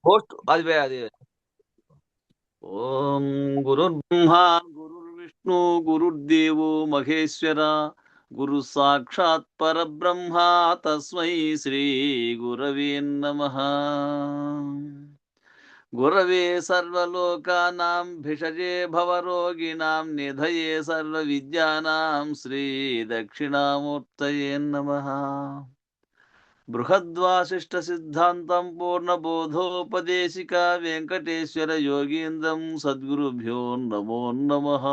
Host అది అది. ఓం గురుర్బ్రహ్మ గురుర్విష్ణు గురుర్దేవో మహేశ్వర గురు సాక్షాత్ పరబ్రహ్మ తస్మై శ్రీ గురవే నమః. గురవే సర్వలోకానాం భిషజే భవరోగిణాం నిధయే సర్వ విద్యానాం శ్రీ దక్షిణామూర్తయే నమః. బృహద్వాసిష్ట సిద్ధాంతం పూర్ణబోధోపదేశిక వెంకటేశ్వర యోగీంద్రం సద్గురుభ్యో నమో నమః.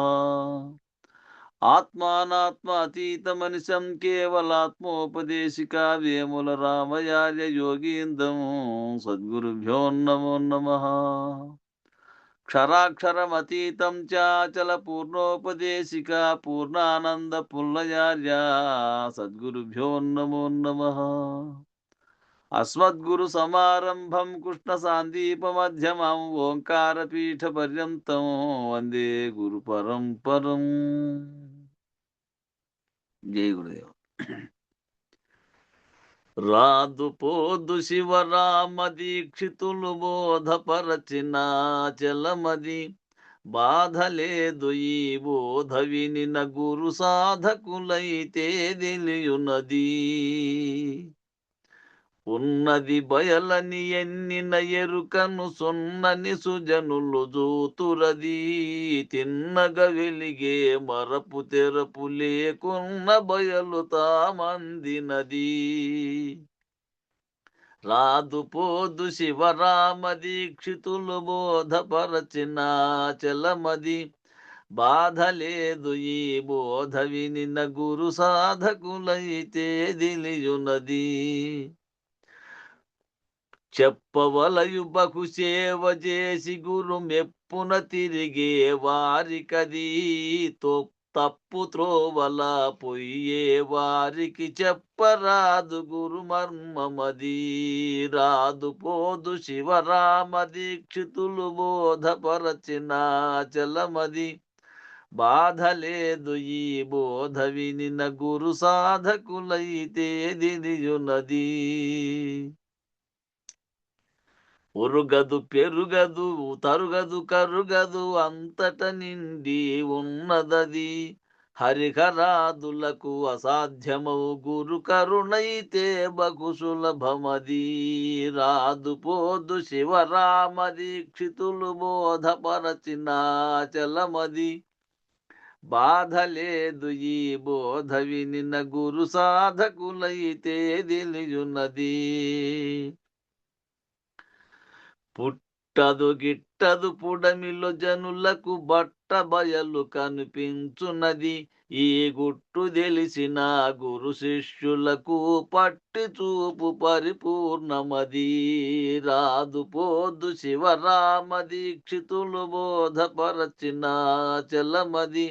ఆత్మానాత్మ అతీతమనిశం కేవలాత్మోపదేశిక వేముల రామయార్య యోగీంద్రం సద్గురుభ్యో నమో నమః. క్షరాక్షరమతీతం చాచల పూర్ణోపదేశిక పూర్ణానంద పుల్లయార్య సద్గురుభ్యో నమో నమః. అస్మద్గురు సమారంభం కృష్ణ సాందీప మధ్యమం ఓంకార పీఠ పర్యంతం వందే గురు పరంపరం. జై గురుదేవ్. రాదు పోదు శివరామ దీక్షితులు బోధపరచిన చలమది బాధలేదు ఈ బోధ వినిన గురు సాధకులైతే తెలియునది. ఉన్నది బయలని ఎన్నిన ఎరుకను సొన్నని సుజనులు జూతురది. తిన్నగ వెలిగే మరపు తెరపు లేకున్న బయలు తామందినది. రాదు పోదు శివరామ దీక్షితులు బోధపరచిన చలమది బాధ లేదు ఈ బోధ వినిన గురు సాధకులైతే దిలియునది. చెప్పవలయు బహు సేవ చేసి గురు మెప్పున తిరిగే వారికది తప్పు త్రోవల పొయ్యే వారికి చెప్పరాదు గురు మర్మమది. రాదు పోదు శివరామ దీక్షితులు బోధపరచిన చలమది బాధ లేదు ఈ బోధ వినిన గురు సాధకులైతే దిలియునది. ఉరుగదు పెరుగదు తరుగదు కరుగదు అంతట నిండి ఉన్నదది. హరిహరాదులకు అసాధ్యమౌ గురు కరుణైతే బహు సులభమది. రాదు పోదు శివరామ దీక్షితులు బోధపరచిన చలమది బాధ లేదు ఈ బోధ వినిన గురు సాధకులైతే తెలియునది. పుట్టదు గిట్టదు పుడమిలో జనులకు బట్ట బయలు కనిపించున్నది. ఈ గుట్టు తెలిసిన గురు శిష్యులకు పట్టి చూపు పరిపూర్ణమది. రాదు పోదు శివరామ దీక్షితులు బోధపరచిన చలమది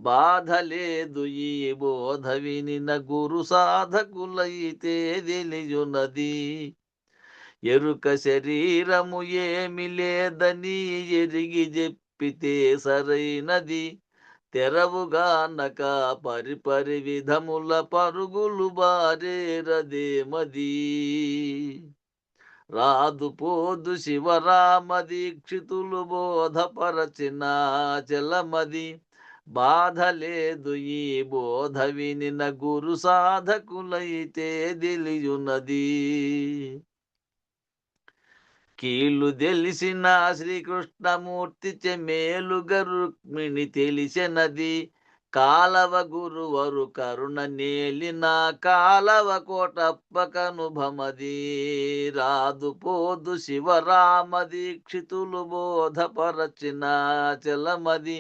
బాధ లేదు ఈ బోధ వినిన గురు సాధకులైతే తెలియునది. ఎరుక శరీరము ఏమి లేదని ఎరిగి చెప్పితే సరైనది. తెరవుగానక పరిపరి విధముల పరుగులు బారేరదేమది. రాదు పోదు శివరామ దీక్షితులు బోధపరచిన చలమది బాధ లేదు ఈ బోధ వినిన గురు సాధకులైతే తెలియునది. కీళ్ళు తెలిసిన శ్రీకృష్ణమూర్తి చెమేలుగ రుక్మిణి తెలిసినది. కాలవ గురువరు కరుణ నేలిన కాలవ కోటప్పకనుభమది. రాదు పోదు శివరామ దీక్షితులు బోధపరచిన చలమది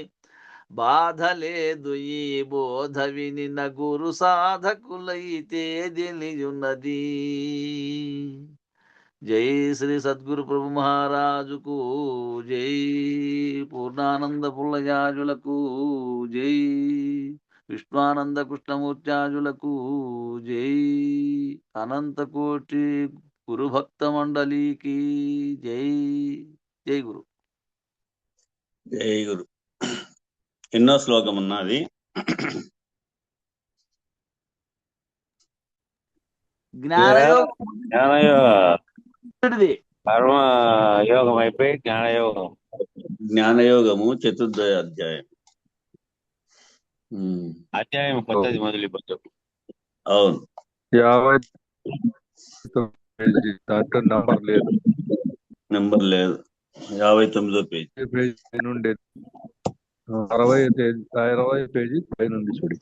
బాధ లేదు ఈ బోధ వినిన గురు సాధకులైతే తెలియునది. జై శ్రీ సద్గురు ప్రభు మహారాజుకు జై. పూర్ణానంద పుల్లయాజులకు జై. విశ్వానంద కృష్ణమూర్త్యాజులకు జై. అనంతకోటి గురుభక్త మండలికి జై. జై గురు. జై గురు. ఎన్నో శ్లోకం ఉన్నది. జ్ఞానయోగం. జ్ఞానయోగ కర్మ యోగం అయిపోయి జ్ఞానయోగం. జ్ఞానయోగము చతుర్థ అధ్యాయం. అధ్యాయం కొత్తది మొదలు ఇప్పుడు. అవును, 59 దాంట్లో నంబర్ లేదు. నెంబర్ లేదు, 59వ పేజీ. పేజీ నుండి 60 పేజీ పైనుండి చూడి.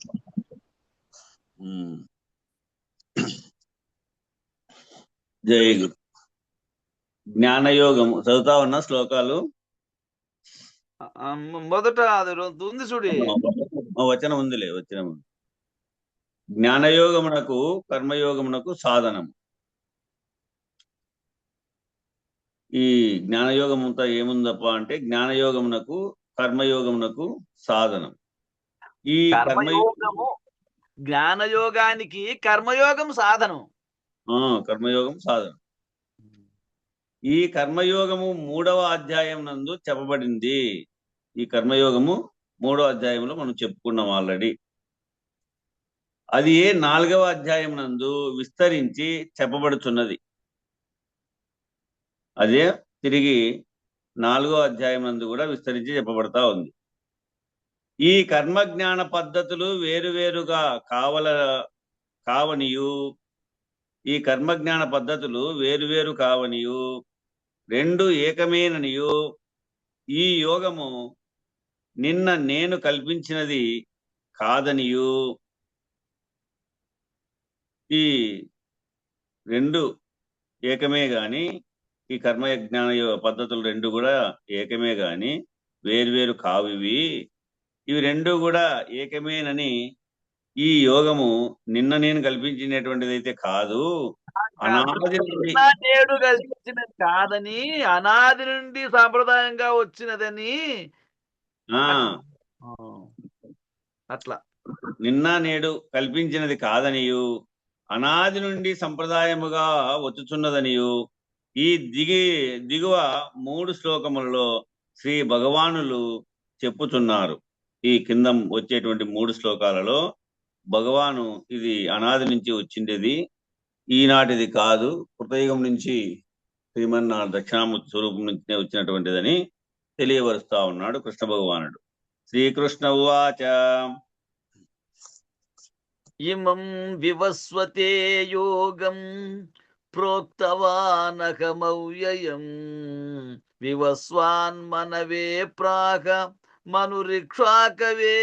జై గురు. జ్ఞానయోగము చదువుతా ఉన్న శ్లోకాలు. మొదట అది ఉంది చూడి. వచనం ఉందిలే, వచనం ఉంది. జ్ఞానయోగమునకు కర్మయోగమునకు సాధనము. ఈ జ్ఞానయోగం అంతా ఏముందప్ప అంటే జ్ఞానయోగమునకు కర్మయోగమునకు సాధనం. ఈ కర్మయోగము జ్ఞానయోగానికి కర్మయోగం సాధనం. కర్మయోగం సాధనం. ఈ కర్మయోగము 3వ అధ్యాయం నందు చెప్పబడింది. ఈ కర్మయోగము 3వ అధ్యాయంలో మనం చెప్పుకున్నాం ఆల్రెడీ. అది 4వ అధ్యాయం నందు విస్తరించి చెప్పబడుతున్నది. అదే తిరిగి 4వ అధ్యాయం నందు కూడా విస్తరించి చెప్పబడతా ఉంది. ఈ కర్మజ్ఞాన పద్ధతులు వేరువేరుగా కావనియు, ఈ కర్మజ్ఞాన పద్ధతులు వేరువేరు కావనియు, రెండు ఏకమేననియు, ఈ యోగము నిన్న నేను కల్పించినది కాదనియు, ఈ రెండు ఏకమే గాని, ఈ కర్మజ్ఞాన పద్ధతులు రెండు కూడా ఏకమే గాని వేరువేరు కావు. ఇవి రెండు కూడా ఏకమేనని, ఈ యోగము నిన్న నేను కల్పించినటువంటిది అయితే కాదు, అనాది నుండి నేడు కల్పించినది కాదని, అనాది నుండి సాంప్రదాయంగా వచ్చినదని. అట్లా నిన్న నేడు కల్పించినది కాదనియు, అనాది నుండి సంప్రదాయముగా వచ్చుచున్నదనియు ఈ దిగువ 3 శ్లోకములలో శ్రీ భగవానులు చెప్పుచున్నారు. ఈ కింద వచ్చేటువంటి 3 శ్లోకాలలో భగవాను ఇది అనాది నుంచి వచ్చిండేది, ఈనాటిది కాదు, కృతయుగం నుంచి శ్రీమన్నారాయణ దక్షిణామూర్తి స్వరూపం నుంచి వచ్చినటువంటిదని తెలియవరుస్తా ఉన్నాడు కృష్ణ భగవానుడు. శ్రీకృష్ణ ఉవాచ ఇమం వివస్వతే యోగం ప్రోక్తవానకమవ్యయం వివస్వాన్ మనవే ప్రాహ మనురిక్షాకవే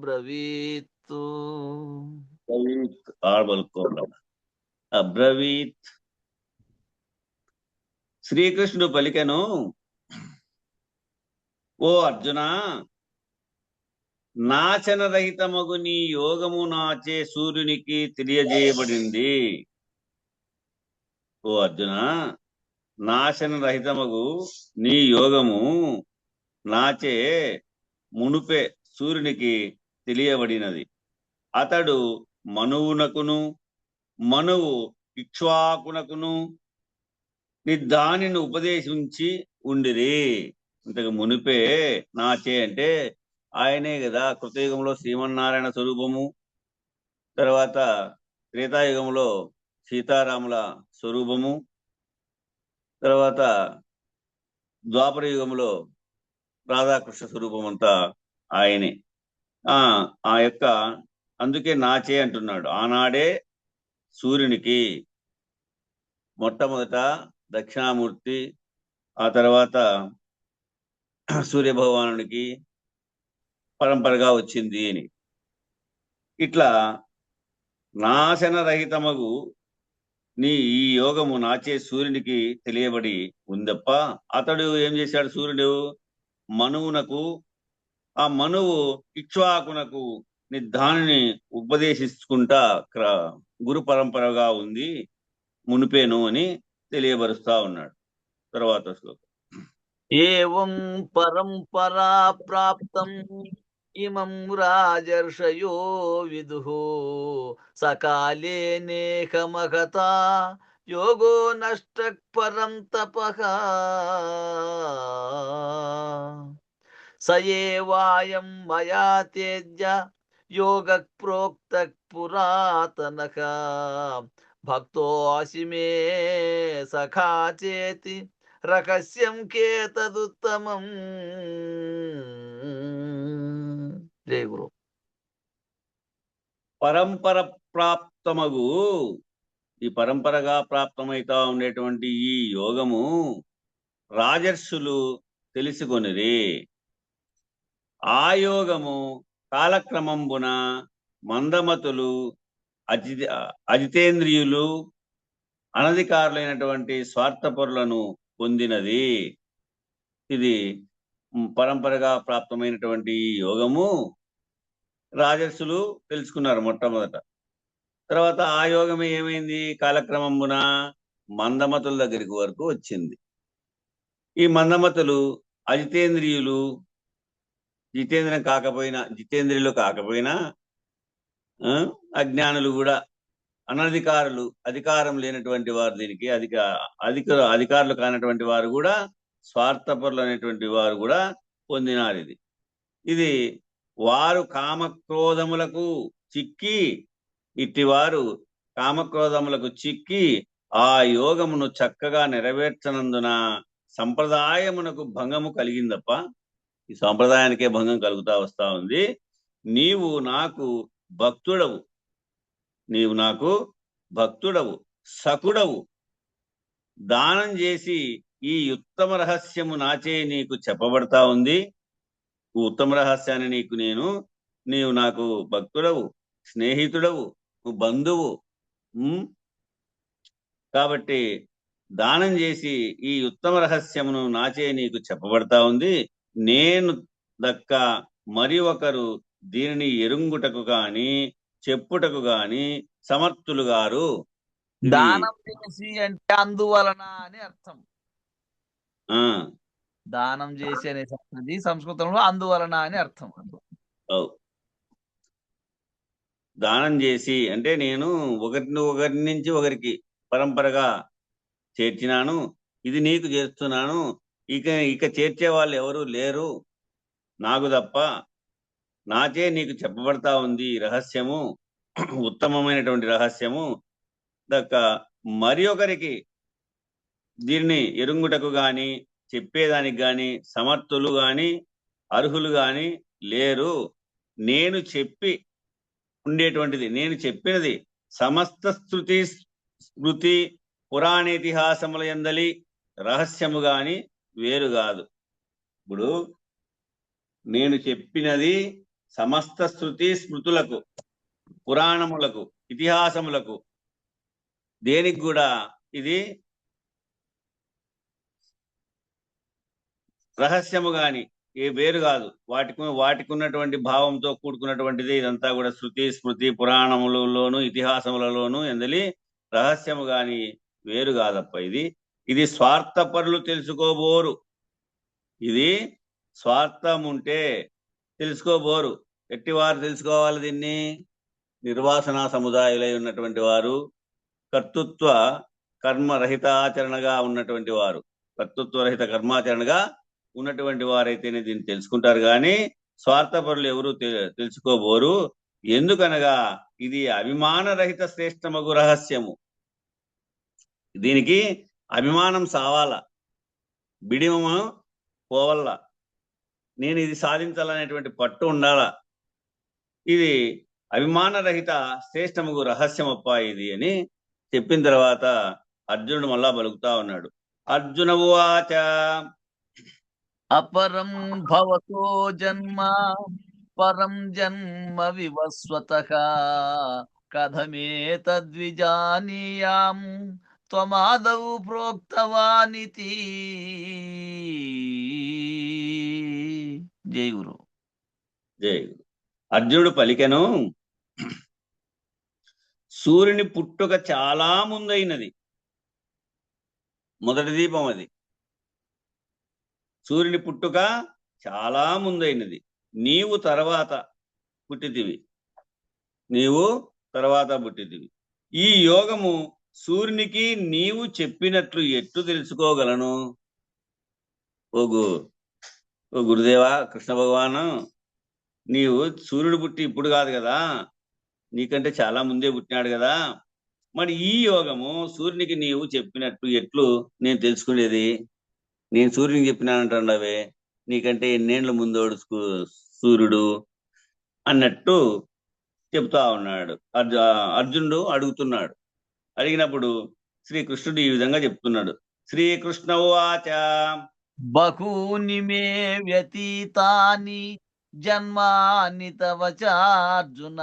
బ్రవీత్. అబ్రవీత్. శ్రీకృష్ణుడు పలికెను, ఓ అర్జున, నాశనరహితమగు నీ యోగము నాచే సూర్యునికి తెలియజేయబడింది. ఓ అర్జున, నాశనరహితమగు నీ యోగము నాచే మునుపే సూర్యునికి తెలియబడినది. అతడు మనువునకును మనువు ఇక్ష్వాకునకును దానిని ఉపదేశించి ఉండిరి. ఇంతకు మునిపే నాచే అంటే ఆయనే కదా కృతయుగంలో శ్రీమన్నారాయణ స్వరూపము, తర్వాత త్రేతాయుగంలో సీతారాముల స్వరూపము, తర్వాత ద్వాపర యుగంలో రాధాకృష్ణ స్వరూపం అంతా ఆయనే. ఆ యొక్క అందుకే నాచే అంటున్నాడు. ఆనాడే సూర్యునికి మొట్టమొదట దక్షిణామూర్తి, ఆ తర్వాత సూర్యభగవానునికి పరంపరగా వచ్చింది అని. ఇట్లా నాశనరహితమగు నీ ఈ యోగము నాచే సూర్యునికి తెలియబడి ఉందప్ప. అతడు ఏం చేశాడు? సూర్యుడు మనువునకు, ఆ మనువు ఇక్ష్వాకునకు దానిని ఉపదేశించుకుంటా గురు పరంపరగా ఉంది మునిపేను అని తెలియబరుస్తా ఉన్నాడు. తర్వాత శ్లోకం. ఏవం పరంపరా ప్రాప్తం ఇమం రాజర్షయో విదుః సకాలే నేకమగతా యోగో నష్టః పరం తపః సయేవాయం మయా తేజ్య యోగః ప్రోక్తః పురాతనః భక్తోసి మే సఖా చేతి రహస్యం కేతదుత్తమం. జై గురు. పరంపర ప్రాప్తమగు, ఈ పరంపరగా ప్రాప్తమైతా ఉండేటువంటి ఈ యోగము రాజర్షులు తెలుసుకొనిరి. ఆ యోగము కాలక్రమంబున మందమతులు, అజితేంద్రియులు, అనధికారులైనటువంటి స్వార్థపరులను పొందినది. ఇది పరంపరగా ప్రాప్తమైనటువంటి ఈ యోగము రాజర్షులు తెలుసుకున్నారు మొట్టమొదట. తర్వాత ఆ యోగమే ఏమైంది, కాలక్రమమున మందమతుల దగ్గరికి వరకు వచ్చింది. ఈ మందమతులు అజితేంద్రియులు, జితేంద్రియులు కాకపోయినా అజ్ఞానులు కూడా, అనధికారులు, అధికారం లేనటువంటి వారు, దీనికి అధికారులు కానటువంటి వారు కూడా, స్వార్థపరులు అనేటువంటి వారు కూడా పొందినారు. ఇది వారు కామక్రోధములకు చిక్కి, ఇట్టివారు కామక్రోధములకు చిక్కి ఆ యోగమును చక్కగా నెరవేర్చనందున సంప్రదాయమునకు భంగము కలిగిందప్ప. ఈ సంప్రదాయానికే భంగం కలుగుతా వస్తా ఉంది. నీవు నాకు భక్తుడవు, సకుడవు. దానం చేసి ఈ ఉత్తమ రహస్యము నాచే నీకు చెప్పబడతా ఉంది. ఉత్తమ రహస్యాన్ని నీవు నాకు భక్తుడవు, స్నేహితుడవు, బంధువు. కాబట్టి దానం చేసి ఈ ఉత్తమ రహస్యమును నాచే నీకు చెప్పబడతా ఉంది. నేను దక్క మరి ఒకరు దీనిని ఎరుంగుటకు గాని చెప్పుటకు గాని సమర్థులు గారు. దానం చేసి అంటే అందువలన అని అర్థం. దానం చేసి అనే సంగతి సంస్కృతంలో అందువలన అని అర్థం. దానం చేసి అంటే నేను ఒకరి నుంచి ఒకరికి పరంపరగా చేర్చినాను, ఇది నీకు చేస్తున్నాను. ఇక చేర్చే వాళ్ళు ఎవరు లేరు నాకు తప్ప. నాచే నీకు చెప్పబడతా ఉంది రహస్యము, ఉత్తమమైనటువంటి రహస్యము. దక్క మరి ఒకరికి దీన్ని ఎరుంగుటకు గాని చెప్పేదానికి గాని సమర్థులు గాని అర్హులు గాని లేరు. నేను చెప్పి ఉండేటువంటిది, నేను చెప్పినది సమస్త శృతి స్మృతి పురాణేతిహాసముల యందలి రహస్యము గాని వేరు కాదు. ఇప్పుడు నేను చెప్పినది సమస్త శృతి స్మృతులకు, పురాణములకు, ఇతిహాసములకు, దేనికి కూడా ఇది రహస్యము గాని వేరు కాదు. వాటికి ఉన్నటువంటి భావంతో కూడుకున్నటువంటిది. ఇదంతా కూడా శృతి స్మృతి పురాణములలోను ఇతిహాసములలోను ఎందలి రహస్యము గాని వేరు కాదప్ప. ఇది స్వార్థపరులు తెలుసుకోబోరు. ఇది స్వార్థం ఉంటే తెలుసుకోబోరు. ఎట్టివారు తెలుసుకోవాలి దీన్ని? నిర్వాసన సముదాయులై ఉన్నటువంటి వారు, కర్తృత్వ కర్మరహితాచరణగా ఉన్నటువంటి వారు, కర్తృత్వరహిత కర్మాచరణగా ఉన్నటువంటి వారైతేనే దీన్ని తెలుసుకుంటారు. కానీ స్వార్థపరులు ఎవరు తెలుసుకోబోరు. ఎందుకనగా ఇది అభిమానరహిత శ్రేష్టమగు రహస్యము. దీనికి అభిమానం సావాల, బిడిమము పోవల్ల, నేను ఇది సాధించాలనేటువంటి పట్టు ఉండాల. ఇది అభిమానరహిత శ్రేష్టముగు రహస్యమప్ప ఇది అని చెప్పిన తర్వాత అర్జునుడు మళ్ళా పలుకుతా ఉన్నాడు. అర్జున ఉవాచ అపరం భవతో జన్మ పరం జన్మ వివస్వతః కథమేతద్విజానీయాం త్వమాదౌ ప్రోక్తవానితి. జై గురు. జై గురు. అర్జునుడు పలికెను, సూర్యుని పుట్టుక చాలా ముందైనది. మొదటి దీపం అది. సూర్యుని పుట్టుక చాలా ముందైనది. నీవు తర్వాత పుట్టితివి. ఈ యోగము సూర్యునికి నీవు చెప్పినట్లు ఎట్లు తెలుసుకోగలను? ఓ గురుదేవా, కృష్ణ భగవాను, నీవు సూర్యుడు పుట్టి ఇప్పుడు కాదు కదా, నీకంటే చాలా ముందే పుట్టినాడు కదా. మరి ఈ యోగము సూర్యునికి నీవు చెప్పినట్టు ఎట్లు నేను తెలుసుకునేది? నేను సూర్యునికి చెప్పినానంటావే, నీకంటే ఎన్నేళ్ల ముందోడు సూర్యుడు అన్నట్టు చెప్తా ఉన్నాడు. అర్జునుడు అడుగుతున్నాడు. అడిగినప్పుడు శ్రీకృష్ణుడు ఈ విధంగా చెప్తున్నాడు. శ్రీకృష్ణ ఉవాచ బహూని మే వ్యతీతాని జన్మాని తవ చార్జున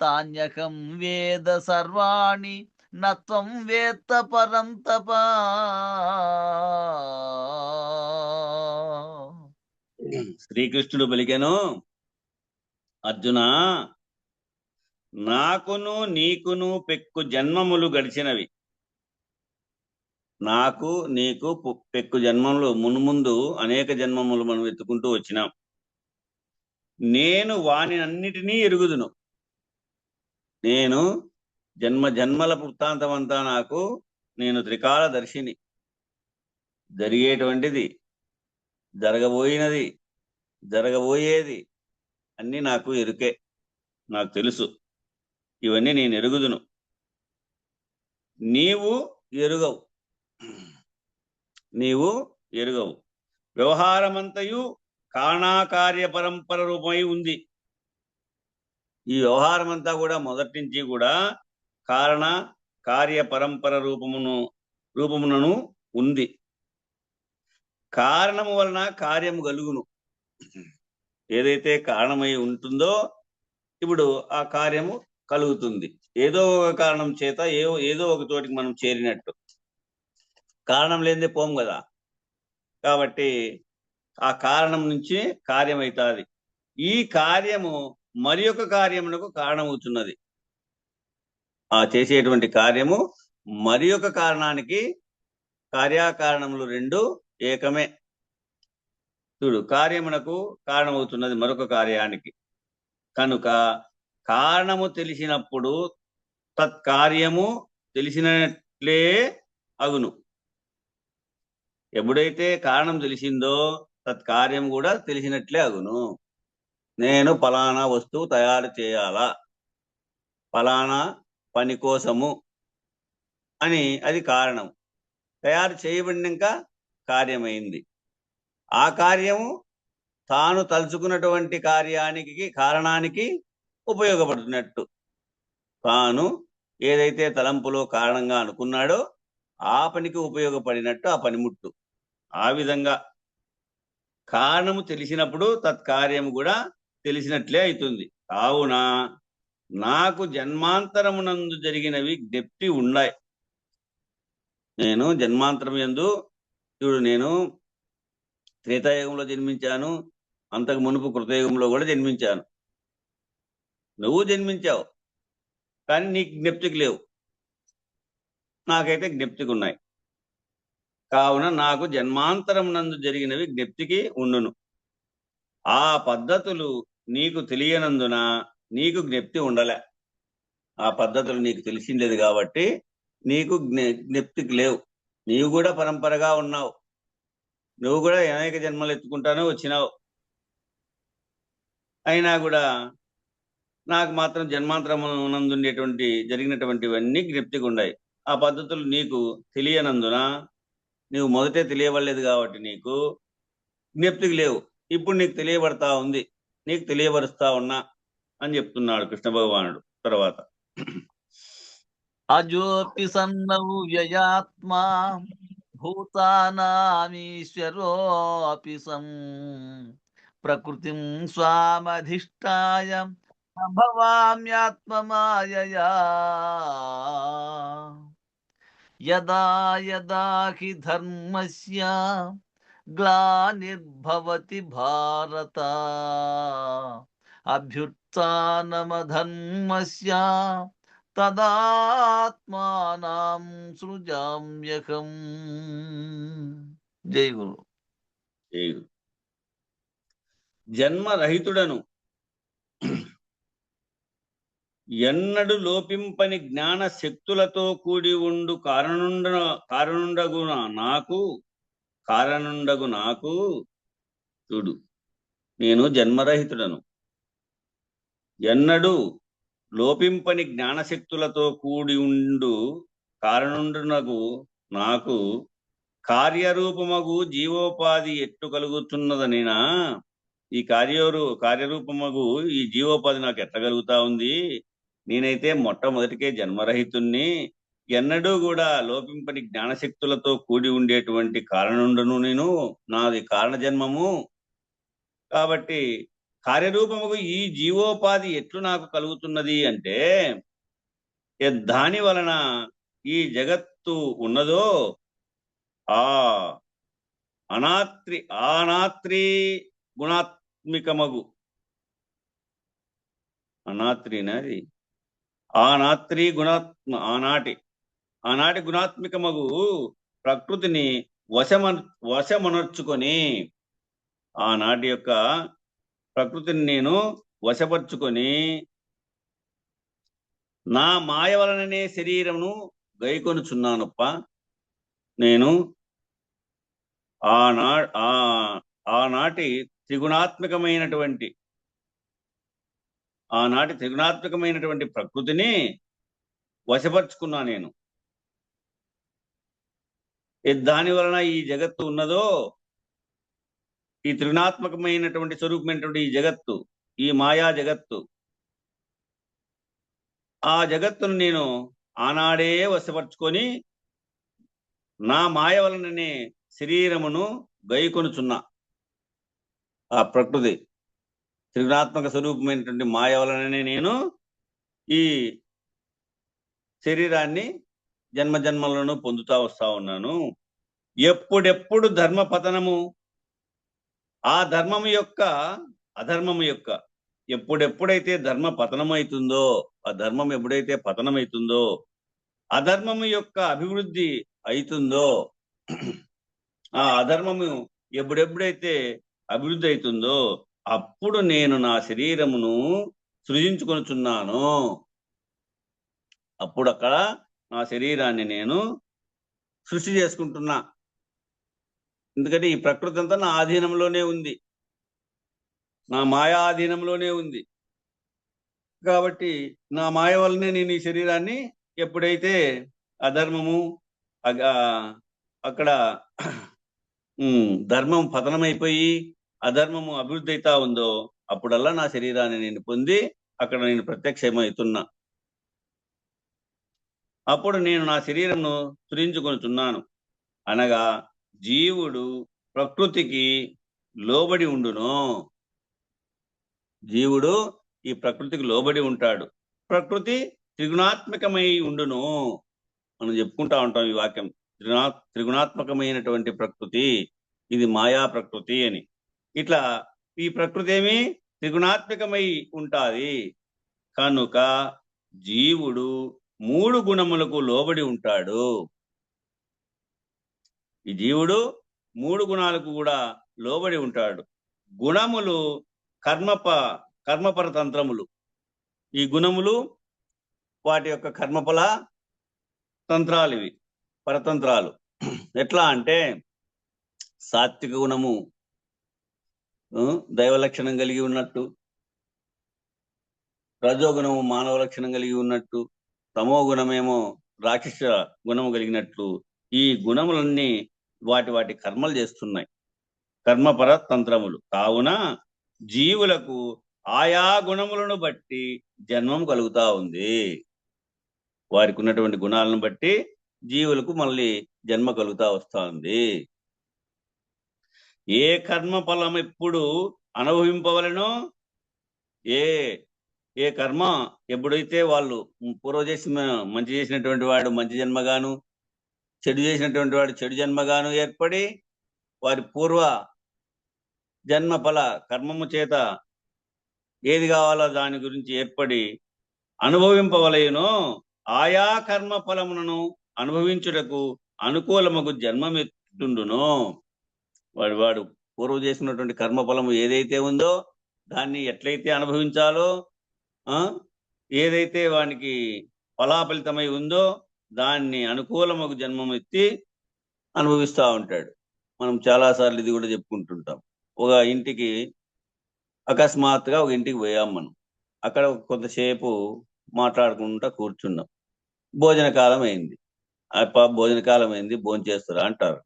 తాన్యకం వేద సర్వాణి నత్వం వేత్త పరం తప. శ్రీకృష్ణుడు పలికెను, అర్జున, నాకును నీకును పెక్కు జన్మములు గడిచినవి. నాకు నీకు పెక్కు జన్మములు మున్ముందు అనేక జన్మములు మనం ఎత్తుకుంటూ వచ్చినాం. నేను వాని అన్నిటినీ ఎరుగుదును. నేను జన్మ జన్మల వృత్తాంతం అంతా నాకు, నేను త్రికాల దర్శిని. జరిగేటువంటిది, జరగబోయినది, జరగబోయేది అన్నీ నాకు ఎరుకే, నాకు తెలుసు. ఇవన్నీ నేను ఎరుగుదును, నీవు ఎరుగవు. నీవు ఎరుగవు. వ్యవహారమంతయు కారణాకార్య పరంపర రూపమై ఉంది. ఈ వ్యవహారం అంతా కూడా మొదటి నుంచి కూడా కారణ కార్య పరంపర రూపమునను ఉంది. కారణము వలన కార్యము కలుగును. ఏదైతే కారణమై ఉంటుందో ఇప్పుడు ఆ కార్యము కలుగుతుంది. ఏదో ఒక కారణం చేత ఏదో ఒక చోటికి మనం చేరినట్టు. కారణం లేనిదే పోం కదా. కాబట్టి ఆ కారణం నుంచి కార్యం అవుతుంది. ఈ కార్యము మరి ఒక కార్యమునకు కారణమవుతున్నది. ఆ చేసేటువంటి కార్యము మరి ఒక కారణానికి, కార్యకారణములు రెండు ఏకమే. చూడు, కార్యమునకు కారణమవుతున్నది మరొక కార్యానికి. కనుక కారణము తెలిసినప్పుడు తత్కార్యము తెలిసినట్లే అగును. ఎప్పుడైతే కారణం తెలిసిందో తత్కార్యం కూడా తెలిసినట్లే అగును. నేను ఫలానా వస్తువు తయారు చేయాలా, ఫలానా పని కోసము అని అది కారణం. తయారు చేయబడినాక కార్యమైంది. ఆ కార్యము తాను తలుచుకున్నటువంటి కారణానికి ఉపయోగపడుతున్నట్టు. తాను ఏదైతే తలంపులో కారణంగా అనుకున్నాడో ఆ పనికి ఉపయోగపడినట్టు ఆ పనిముట్టు. ఆ విధంగా కారణము తెలిసినప్పుడు తత్కార్యము కూడా తెలిసినట్లే అవుతుంది. కావున నాకు జన్మాంతరమునందు జరిగినవి జ్ఞప్తి ఉన్నాయి. నేను జన్మాంతరం యందు, చూడు, నేను త్రేతాయుగంలో జన్మించాను, అంతకు మునుపు కృతయుగంలో కూడా జన్మించాను. నువ్వు జన్మించావు, కానీ నీకు జ్ఞప్తికి లేవు. నాకైతే జ్ఞప్తికి ఉన్నాయి. కావున నాకు జన్మాంతరం నందు జరిగినవి జ్ఞప్తికి ఉండును. ఆ పద్ధతులు నీకు తెలియనందున నీకు జ్ఞప్తి ఉండలే. ఆ పద్ధతులు నీకు తెలిసిండేది కాబట్టి నీకు జ్ఞప్తికి లేవు. నీవు కూడా పరంపరగా ఉన్నావు. నువ్వు కూడా అనేక జన్మలు ఎత్తుకుంటానే వచ్చినావు. అయినా కూడా నాకు మాత్రం జన్మాంతరమునందుండేటువంటి జరిగినటువంటివన్నీ జ్ఞప్తికి ఉన్నాయి. ఆ పద్ధతులు నీకు తెలియనందున, నీవు మొదటే తెలియబడలేదు కాబట్టి నీకు జ్ఞప్తికి లేవు. ఇప్పుడు నీకు తెలియబడతా ఉంది, నీకు తెలియబరుస్తా ఉన్నా అని చెప్తున్నాడు కృష్ణ భగవానుడు. తర్వాత అజోపి సన్నౌ వ్యయాత్మా భూతానామీశ్వరోపి సం ప్రకృతిం స్వామధిష్టాయ భవామ్యాత్మమాయయా. యదా యదా హి ధర్మస్య గ్లానిర్భవతి భారత అభ్యుత్థానమధర్మస్య తదాత్మానం సృజామ్యహం. జై గురు. జన్మరహితుడను, ఎన్నడు లోపింపని జ్ఞాన శక్తులతో కూడి ఉండు కారణుండగు నాకు చూడు, నేను జన్మరహితుడను, ఎన్నడూ లోపింపని జ్ఞానశక్తులతో కూడి ఉండు కారణుండునకు నాకు కార్యరూపమగు జీవోపాధి ఎట్టు కలుగుతున్నదనినా ఈ కార్యరూపమగు ఈ జీవోపాధి నాకు ఎట్లా కలుగుతా ఉంది? నేనైతే మొట్టమొదటికే జన్మరహితుణ్ణి, ఎన్నడూ కూడా లోపింపని జ్ఞానశక్తులతో కూడి ఉండేటువంటి కారణుండును నేను, నాది కారణ జన్మము. కాబట్టి కార్యరూపముకు ఈ జీవోపాధి ఎట్లు నాకు కలుగుతున్నది అంటే, దాని వలన ఈ జగత్తు ఉన్నదో ఆ అనాత్రి గుణాత్మికమగు అనాత్రినది ఆనాత్రి ఆనాటి గుణాత్మికమగు ప్రకృతిని వశమనర్చుకొని, ఆనాటి యొక్క ప్రకృతిని నేను వశపరుచుకొని నా మాయ వలననే శరీరమును గైకొనుచున్నానప్ప. నేను ఆనాటి త్రిగుణాత్మకమైనటువంటి ప్రకృతిని వశపరుచుకున్నా నేను. దాని వలన ఈ జగత్తు ఉన్నదో, ఈ త్రిగుణాత్మకమైనటువంటి స్వరూపమైనటువంటి ఈ జగత్తు, ఈ మాయా జగత్తు, ఆ జగత్తును నేను ఆనాడే వశపరుచుకొని నా మాయ వలననే శరీరమును గైకొనుచున్నా. ఆ ప్రకృతి త్రిగుణాత్మక స్వరూపమైనటువంటి మాయ వలననే నేను ఈ శరీరాన్ని జన్మజన్మలను పొందుతా వస్తా ఉన్నాను. ఎప్పుడెప్పుడు ధర్మపతనము, ఆ ధర్మము యొక్క అధర్మము యొక్క ఎప్పుడెప్పుడైతే ధర్మ పతనమవుతుందో, ఆ ధర్మం ఎప్పుడైతే పతనమవుతుందో, అధర్మము యొక్క అభివృద్ధి అవుతుందో, ఆ అధర్మము ఎప్పుడెప్పుడైతే అభివృద్ధి అవుతుందో, అప్పుడు నేను నా శరీరమును సృజించుకొనుచున్నాను. అప్పుడు అక్కడ నా శరీరాన్ని నేను సృష్టి చేసుకుంటున్నా. ఎందుకంటే ఈ ప్రకృతి అంతా నా ఆధీనంలోనే ఉంది, నా మాయా ఆధీనంలోనే ఉంది. కాబట్టి నా మాయ వల్లనే నేను ఈ శరీరాన్ని ఎప్పుడైతే అధర్మము అక్కడ ధర్మం పతనమైపోయి అధర్మము అభివృద్ధి అవుతా ఉందో, అప్పుడల్లా నా శరీరాన్ని నేను పొంది అక్కడ నేను ప్రత్యక్షమవుతున్నా. అప్పుడు నేను నా శరీరంను సృజించుకొనుచున్నాను. అనగా జీవుడు ప్రకృతికి లోబడి ఉండును. జీవుడు ఈ ప్రకృతికి లోబడి ఉంటాడు. ప్రకృతి త్రిగుణాత్మకమై ఉండును. మనం చెప్పుకుంటా ఉంటాం ఈ వాక్యం, త్రిగుణాత్మకమైనటువంటి ప్రకృతి, ఇది మాయా ప్రకృతి అని. ఇట్లా ఈ ప్రకృతి ఏమి త్రిగుణాత్మకమై ఉంటాది. కనుక జీవుడు 3 గుణములకు లోబడి ఉంటాడు. ఈ జీవుడు 3 గుణాలకు కూడా లోబడి ఉంటాడు. గుణములు కర్మపరతంత్రములు. ఈ గుణములు వాటి యొక్క కర్మఫల తంత్రాలు, ఇవి పరతంత్రాలు. ఎట్లా అంటే సాత్విక గుణము దైవ లక్షణం కలిగి ఉన్నట్టు, రజోగుణము మానవ లక్షణం కలిగి ఉన్నట్టు, తమో గుణమేమో రాక్షస గుణము కలిగినట్లు, ఈ గుణములన్నీ వాటి కర్మలు చేస్తున్నాయి, కర్మపర తంత్రములు. కావున జీవులకు ఆయా గుణములను బట్టి జన్మం కలుగుతా ఉంది. వారికి ఉన్నటువంటి గుణాలను బట్టి జీవులకు మళ్ళీ జన్మ కలుగుతా వస్తా ఉంది. ఏ కర్మ ఫలం ఎప్పుడు అనుభవింపవలనో, ఏ కర్మ ఎప్పుడైతే వాళ్ళు పూర్వ చేసి మంచి చేసినటువంటి వాడు మంచి జన్మగాను, చెడు చేసినటువంటి వాడు చెడు జన్మగాను ఏర్పడి, వారి పూర్వ జన్మ ఫల కర్మము చేత ఏది కావాలో దాని గురించి ఏర్పడి అనుభవింపవలయునో, ఆయా కర్మ ఫలములను అనుభవించుటకు అనుకూలమగు జన్మమెత్తుండును. వాడు పూర్వ చేసినటువంటి కర్మఫలము ఏదైతే ఉందో దాన్ని ఎట్లయితే అనుభవించాలో, ఏదైతే వానికి ఫలాఫలితమై ఉందో దాన్ని అనుకూలమగు జన్మం ఎత్తి అనుభవిస్తూ ఉంటాడు. మనం చాలాసార్లు ఇది కూడా చెప్పుకుంటుంటాం. ఒక ఇంటికి అకస్మాత్తుగా ఒక ఇంటికి పోయాం మనం. అక్కడ కొంతసేపు మాట్లాడుకుంటా కూర్చున్నాం. భోజన కాలం అయింది. భోజన కాలం అయింది, భోంచేస్తారా అంటారు.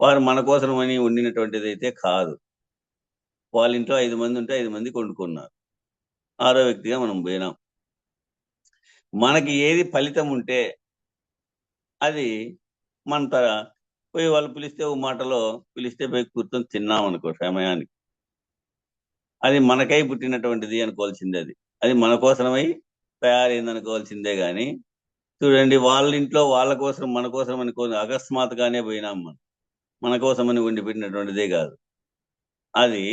వారు మన కోసమని వండినటువంటిది అయితే కాదు. వాళ్ళ ఇంట్లో 5 మంది ఉంటే 5 మంది వండుకున్నారు. 6వ వ్యక్తిగా మనం పోయినాం. మనకి ఏది ఫలితం ఉంటే అది మన పోయి వాళ్ళు పిలిస్తే ఓ మాటలో పిలిస్తే పోయి కూర్చొని తిన్నాం అనుకో సమయానికి, అది మనకై పుట్టినటువంటిది అనుకోవాల్సిందే. అది మన కోసమై తయారైంది అనుకోవాల్సిందే. గాని చూడండి, వాళ్ళ ఇంట్లో వాళ్ళ కోసం మన కోసం అనుకోని అకస్మాత్తుగానే పోయినాం. మన కోసమని వండి పెట్టినటువంటిదే కాదు. అది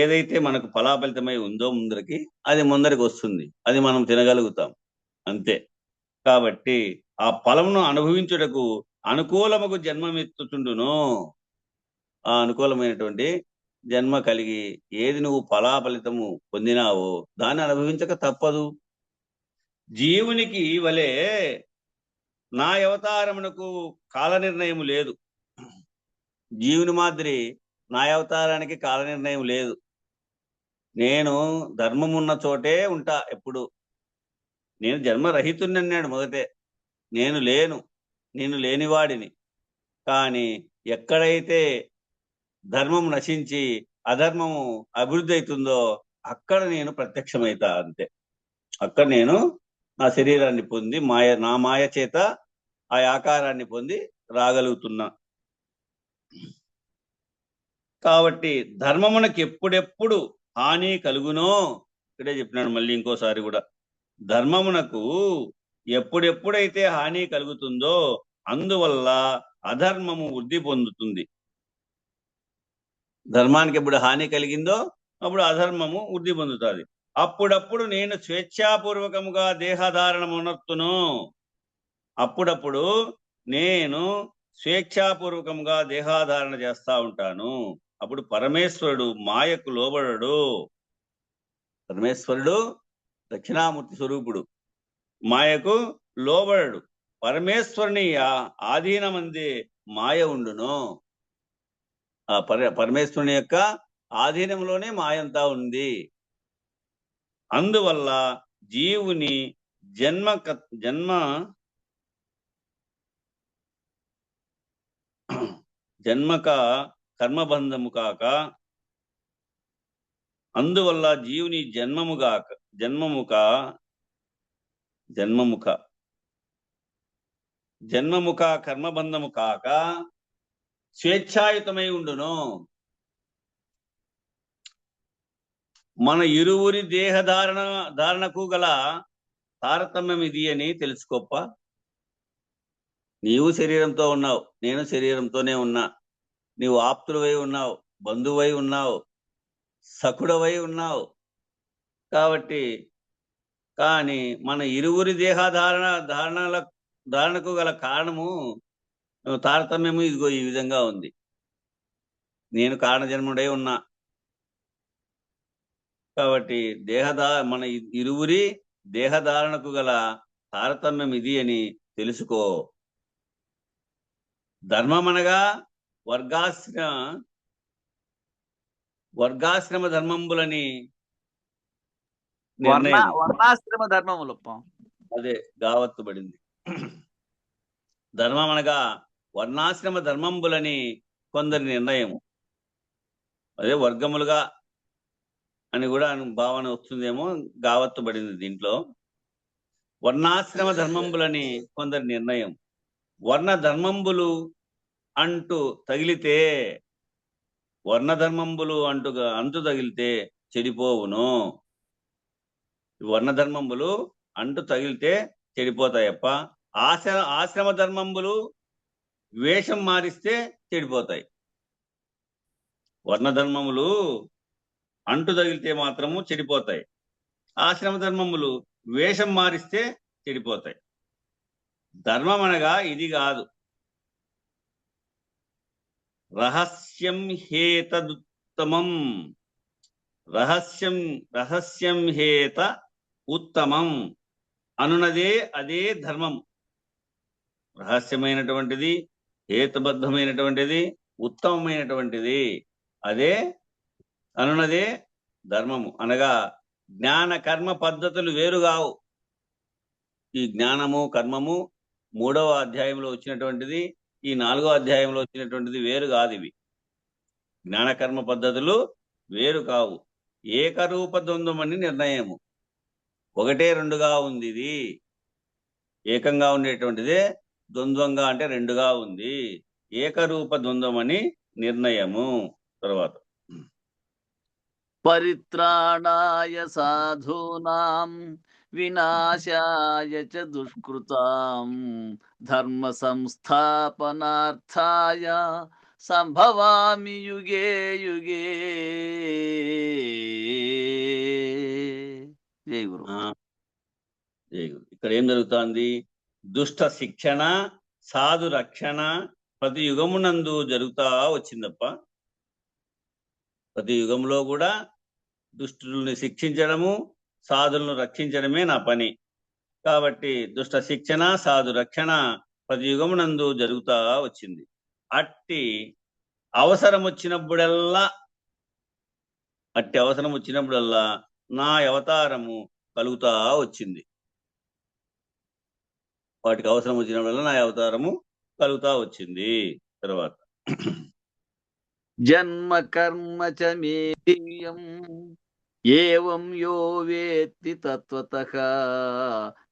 ఏదైతే మనకు ఫలాఫలితమై ఉందో ముందరికి, అది ముందరికి వస్తుంది, అది మనం తినగలుగుతాం అంతే. కాబట్టి ఆ ఫలమును అనుభవించుటకు అనుకూలముకు జన్మమెత్తుచుండును. ఆ అనుకూలమైనటువంటి జన్మ కలిగి ఏది నువ్వు ఫలాఫలితము పొందినావో దాన్ని అనుభవించక తప్పదు. జీవునికి వలె నా అవతారమునకు కాల నిర్ణయం లేదు. జీవుని మాదిరి నా అవతారానికి కాల నిర్ణయం లేదు. నేను ధర్మం ఉన్న చోటే ఉంటా ఎప్పుడు. నేను జన్మరహితుని అన్నాడు మొదటే. నేను లేనివాడిని. కానీ ఎక్కడైతే ధర్మం నశించి అధర్మము అభివృద్ధి అవుతుందో అక్కడ నేను ప్రత్యక్షమైతా అంతే. అక్కడ నేను నా శరీరాన్ని పొంది నా మాయ చేత ఆ ఆకారాన్ని పొంది రాగలుగుతున్నా. కాబట్టి ధర్మమునకు ఎప్పుడెప్పుడు హాని కలుగునో, ఇక్కడే చెప్పినాడు మళ్ళీ ఇంకోసారి కూడా, ధర్మమునకు ఎప్పుడెప్పుడైతే హాని కలుగుతుందో అందువల్ల అధర్మము వృద్ధి పొందుతుంది. ధర్మానికి ఎప్పుడు హాని కలిగిందో అప్పుడు అధర్మము వృద్ధి పొందుతుంది. అప్పుడప్పుడు నేను స్వేచ్ఛాపూర్వకముగా దేహధారణమునర్తును. అప్పుడప్పుడు నేను స్వేచ్ఛాపూర్వకంగా దేహాధారణ చేస్తా ఉంటాను. అప్పుడు పరమేశ్వరుడు మాయకు లోబడడు. పరమేశ్వరుడు దక్షిణామూర్తి స్వరూపుడు, మాయకు లోబడడు. పరమేశ్వరుని ఆధీనమందే మాయ ఉండును. ఆ పరమేశ్వరుని యొక్క ఆధీనంలోనే మాయంతా ఉంది. అందువల్ల జీవుని జన్మక కర్మబంధము కాక, అందువల్ల జీవుని జన్మముఖ కర్మబంధము కాక స్వేచ్ఛాయుతమై ఉండును. మన ఇరువురి ధారణకు గల తారతమ్యం ఇది అని తెలుసుకోప్ప. నీవు శరీరంతో ఉన్నావు, నేను శరీరంతోనే ఉన్నా. నీవు ఆప్తుడవై ఉన్నావు, బంధువై ఉన్నావు, సఖుడవై ఉన్నావు. కాబట్టి కానీ మన ఇరువురి ధారణకు గల కారణము తారతమ్యము ఇదిగో ఈ విధంగా ఉంది. నేను కారణజన్ముడై ఉన్నా. కాబట్టి మన ఇరువురి దేహధారణకు గల తారతమ్యం ఇది అని తెలుసుకో. ధర్మమనగా వర్గాశ్రమ ధర్మంబులని వర్ణాశ్రమ ధర్మములు అదే గావత్తుబడింది. ధర్మం అనగా వర్ణాశ్రమ ధర్మంబులని కొందరి నిర్ణయము. అదే వర్గములుగా అని కూడా భావన వస్తుందేమో, గావత్తుబడింది దీంట్లో. వర్ణాశ్రమ ధర్మంబులని కొందరి నిర్ణయం. వర్ణ ధర్మంబులు అంటూ తగిలితే, వర్ణధర్మంబులు అంటు తగిలితే చెడిపోవును. వర్ణధర్మంబులు అంటు తగిలితే చెడిపోతాయప్ప. ఆశ్రమ ధర్మంబులు వేషం మారిస్తే చెడిపోతాయి. వర్ణధర్మములు అంటు తగిలితే మాత్రము చెడిపోతాయి. ఆశ్రమ ధర్మములు వేషం మారిస్తే చెడిపోతాయి. ధర్మం అనగా ఇది కాదు. రహస్యం హేతదుత్తమం. రహస్యం హేత ఉత్తమం అనున్నదే అదే ధర్మం. రహస్యమైనటువంటిది, హేతుబద్ధమైనటువంటిది, ఉత్తమమైనటువంటిది అదే అనున్నదే ధర్మము. అనగా జ్ఞాన కర్మ పద్ధతులు వేరుగావు. ఈ జ్ఞానము కర్మము 3వ అధ్యాయంలో వచ్చినటువంటిది, ఈ 4వ అధ్యాయంలో వచ్చినటువంటిది వేరు కాదు. ఇవి జ్ఞానకర్మ పద్ధతులు వేరు కావు. ఏకరూప ద్వంద్వమని నిర్ణయము. ఒకటే రెండుగా ఉంది. ఇది ఏకంగా ఉండేటువంటిదే ద్వంద్వంగా అంటే రెండుగా ఉంది. ఏకరూప ద్వంద్వమని నిర్ణయము. తర్వాత పరిత్రాణాయ సాధూనాం వినాశాయ చ దుష్కృతాం ధర్మ సంస్థాపనార్థాయ సంభవామి యుగే యుగే. జై గురు. ఇక్కడ ఏం జరుగుతోంది? దుష్ట శిక్షణ, సాధు రక్షణ ప్రతి యుగమునందు జరుగుతా వచ్చిందప్ప. ప్రతి యుగంలో కూడా దుష్టుల్ని శిక్షించడము, సాధులను రక్షించడమే నా పని. కాబట్టి దుష్ట శిక్షణ, సాధు రక్షణ ప్రతి యుగమునందు జరుగుతా వచ్చింది. అట్టి అవసరం వచ్చినప్పుడల్లా నా అవతారము కలుగుతా వచ్చింది. వాటికి అవసరం వచ్చినప్పుడల్లా నా అవతారము కలుగుతా వచ్చింది. తర్వాత జన్మ కర్మ చ మే దివ్యం ఏవం యో వేత్తి తత్వతః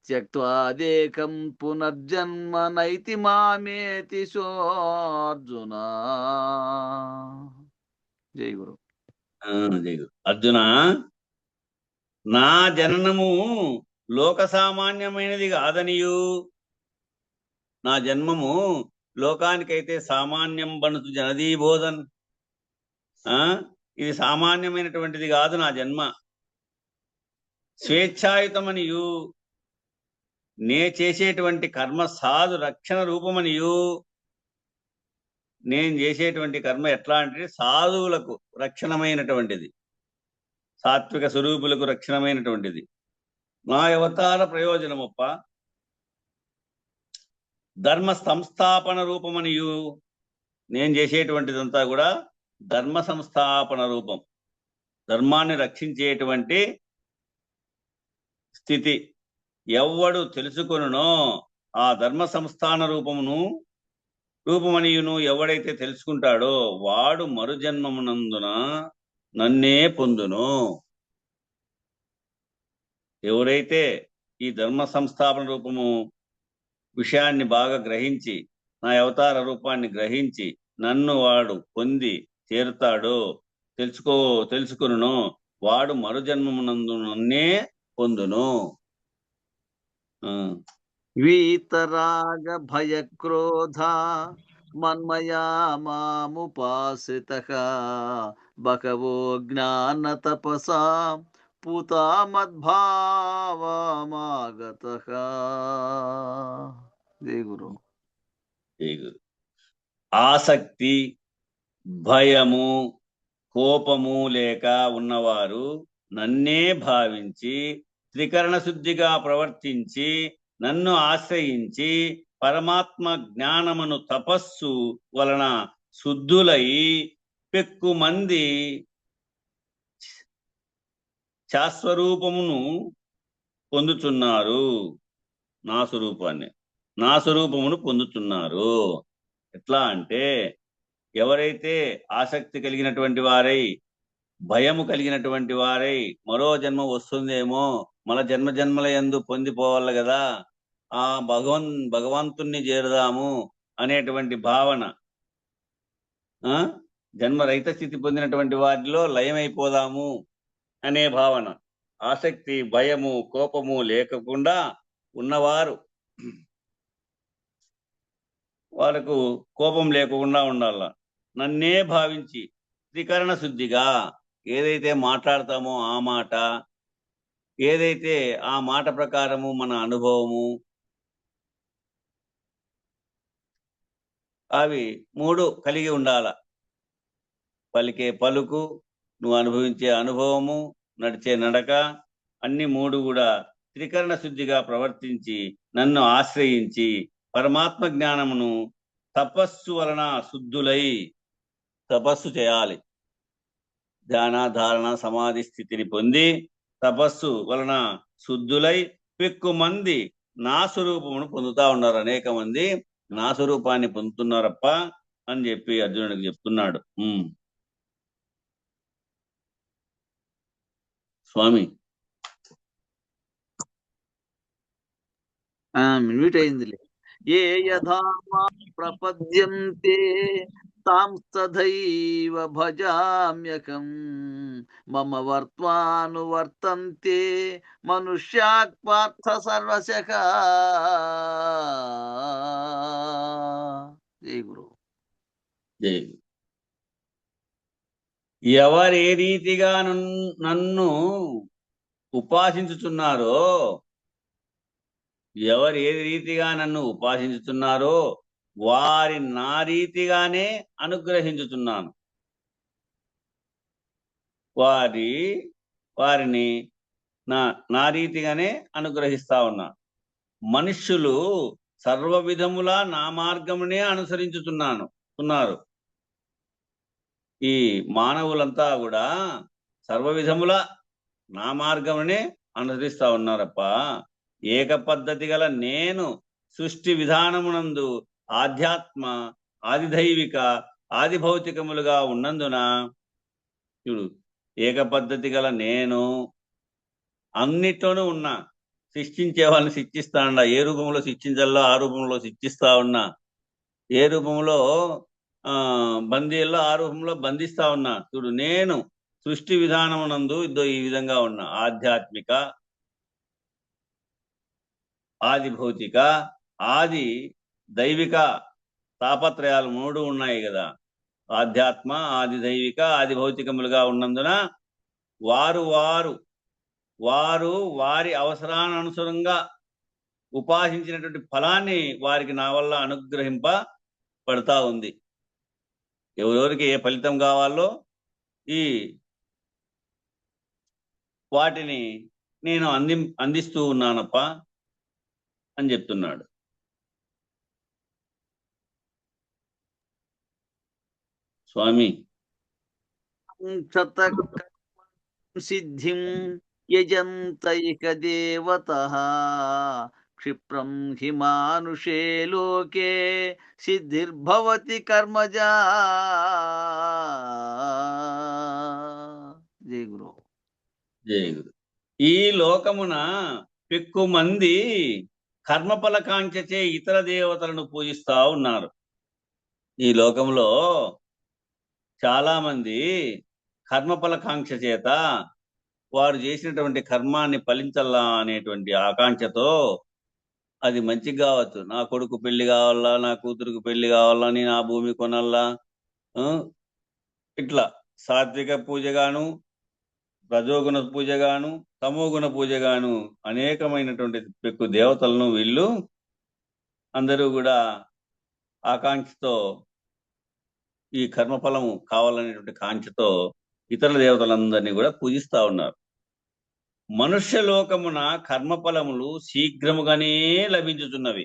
త్యక్త్వా దేకం పునర్జన్మ నైతి మామేతి సోర్జున. జై గురు. జై గురు. అర్జున, నా జననము లోక సామాన్యమైనది కాదనియు, నా జన్మము లోకానికైతే సామాన్యం బనుతు జనదీబోధన్, ఇది సామాన్యమైనటువంటిది కాదు నా జన్మ. స్వేచ్ఛాయుతమనియు, నే చేసేటువంటి కర్మ సాధు రక్షణ రూపమనియు. నేను చేసేటువంటి కర్మ ఎట్లా అంటే సాధువులకు రక్షణమైనటువంటిది, సాత్విక స్వరూపులకు రక్షణమైనటువంటిది. నా అవతార ప్రయోజనమప్ప ధర్మ సంస్థాపన రూపమనియు. నేను చేసేటువంటిదంతా కూడా ధర్మ సంస్థాపన రూపం, ధర్మాన్ని రక్షించేటువంటి స్థితి. ఎవ్వడు తెలుసుకొనునో ఆ ధర్మ సంస్థాన రూపమనియును ఎవడైతే తెలుసుకుంటాడో వాడు మరుజన్మమునందున నన్నే పొందును. ఎవరైతే ఈ ధర్మ సంస్థాపన రూపము విషయాన్ని బాగా గ్రహించి, నా అవతార రూపాన్ని గ్రహించి నన్ను వాడు పొంది చేరుతాడో, తెలుసుకును, వాడు మరుజన్మమునందు నన్నే పొందును. వీతరాగ భయక్రోధ మన్మయా మాముపాశ్రితః బహవో జ్ఞాన తపసా పూతా మద్భావమాగతః. జై గురు. ఆసక్తి, భయము, కోపము లేక ఉన్నవారు నన్నే భావించి త్రికరణ శుద్ధిగా ప్రవర్తించి నన్ను ఆశ్రయించి పరమాత్మ జ్ఞానమును తపస్సు వలన శుద్ధులై పెక్కుమంది శాస్వరూపమును పొందుతున్నారు. నా స్వరూపమును పొందుతున్నారు. ఎట్లా అంటే, ఎవరైతే ఆసక్తి కలిగినటువంటి వారై, భయము కలిగినటువంటి వారై, మరో జన్మ వస్తుందేమో, మన జన్మల యందు పొందిపోవాలి కదా, ఆ భగవంతుణ్ణి చేరుదాము అనేటువంటి భావన, జన్మరహిత స్థితి పొందినటువంటి వాటిలో లయమైపోదాము అనే భావన, ఆసక్తి, భయము, కోపము లేకుండా ఉన్నవారు, వాళ్ళకు కోపం లేకుండా ఉండాల. నన్నే భావించి త్రికరణ శుద్ధిగా ఏదైతే మాట్లాడతామో ఆ మాట, ఏదైతే ఆ మాట ప్రకారము మన అనుభవము, అవి మూడు కలిగి ఉండాల. పలికే పలుకు, నువ్వు అనుభవించే అనుభవము, నడిచే నడక, అన్ని మూడు కూడా త్రికరణ శుద్ధిగా ప్రవర్తించి నన్ను ఆశ్రయించి పరమాత్మ జ్ఞానమును తపస్సు వలన శుద్ధులై తపస్సు చేయాలి. ధ్యాన, ధారణ, సమాధి స్థితిని పొంది తపస్సు వలన శుద్ధులై పెక్కుమంది నా స్వరూపమును పొందుతా ఉన్నారు. అనేక మంది నా స్వరూపాన్ని పొందుతున్నారప్ప అని చెప్పి అర్జునుడికి చెప్తున్నాడు. స్వామి మ్యూట్ అయిందిలే. ఏ యథా ప్రపద్యంతే తాం తథైవ భజామ్యకం మమ వర్త్మానువర్తంతే మనుష్యాక్ పార్థ సర్వశః. జై గురు. జై. ఎవరు ఏ రీతిగా నన్ను ఉపాసించుతున్నారో, ఎవరు ఏ రీతిగా నన్ను ఉపాసించుతున్నారో వారి నా రీతిగానే అనుగ్రహించుతున్నాను. వారిని నా రీతిగానే అనుగ్రహిస్తా ఉన్నా. మనుష్యులు సర్వ విధములా నా మార్గమునే అనుసరించుతున్నారు. ఈ మానవులంతా కూడా సర్వ విధముల నా మార్గమునే అనుసరిస్తా ఉన్నారప్ప. ఏక పద్ధతి గల నేను సృష్టి విధానమునందు ఆధ్యాత్మ, ఆదిదైవిక, ఆది భౌతికములుగా ఉన్నందున, చూడు, ఏక పద్ధతి గల నేను అన్నిట్లోనూ ఉన్నా. శిక్షించే వాళ్ళని శిక్షిస్తా ఉన్నా. ఏ రూపంలో శిక్షించాలో ఆ రూపంలో శిక్షిస్తా ఉన్నా. ఏ రూపంలో బందీల్లో ఆ రూపంలో బంధిస్తా ఉన్నా. చూడు, నేను సృష్టి విధానమునందు ఈ విధంగా ఉన్నా. ఆధ్యాత్మిక, ఆది భౌతిక, ఆది దైవిక తాపత్రయాలు 3 ఉన్నాయి కదా. ఆధ్యాత్మ, ఆది దైవిక, ఆది భౌతికములుగా ఉన్నందున వారి అవసరానుసారంగా ఉపాసించినటువంటి ఫలాన్ని వారికి నా వల్ల అనుగ్రహింపబడతా ఉంది. ఎవరెవరికి ఏ ఫలితం కావాలో ఈ వాటిని నేను అందిస్తూ ఉన్నానప్ప అని చెప్తున్నాడు. స్వామి సిద్ధిం యజంతైక దేవతః క్షిప్రం హి మానుషే లోకే సిద్ధిర్భవతి కర్మజా. జై గురు. జై గురు. ఈ లోకమున పెక్కు మంది కర్మఫల కాంక్షచే ఇతర దేవతలను పూజిస్తా ఉన్నారు. ఈ లోకంలో చాలా మంది కర్మఫల కాంక్ష చేత వారు చేసినటువంటి కర్మాన్ని ఫలించాలా అనేటువంటి ఆకాంక్షతో, అది మంచిగా కావచ్చు, నా కొడుకు పెళ్లి కావాలా, నా కూతురుకు పెళ్లి కావాలా, నేను ఆ భూమి కొనాలా, ఇట్లా సాత్విక పూజగాను, రజోగుణ పూజగాను, తమోగుణ పూజగాను అనేకమైనటువంటి పెక్కు దేవతలను వీళ్ళు అందరూ కూడా ఆకాంక్షతో, ఈ కర్మఫలము కావాలనేటువంటి కాంక్షతో ఇతర దేవతలందరినీ కూడా పూజిస్తా ఉన్నారు. మనుష్య లోకమున కర్మఫలములు శీఘ్రముగానే లభించుతున్నవి.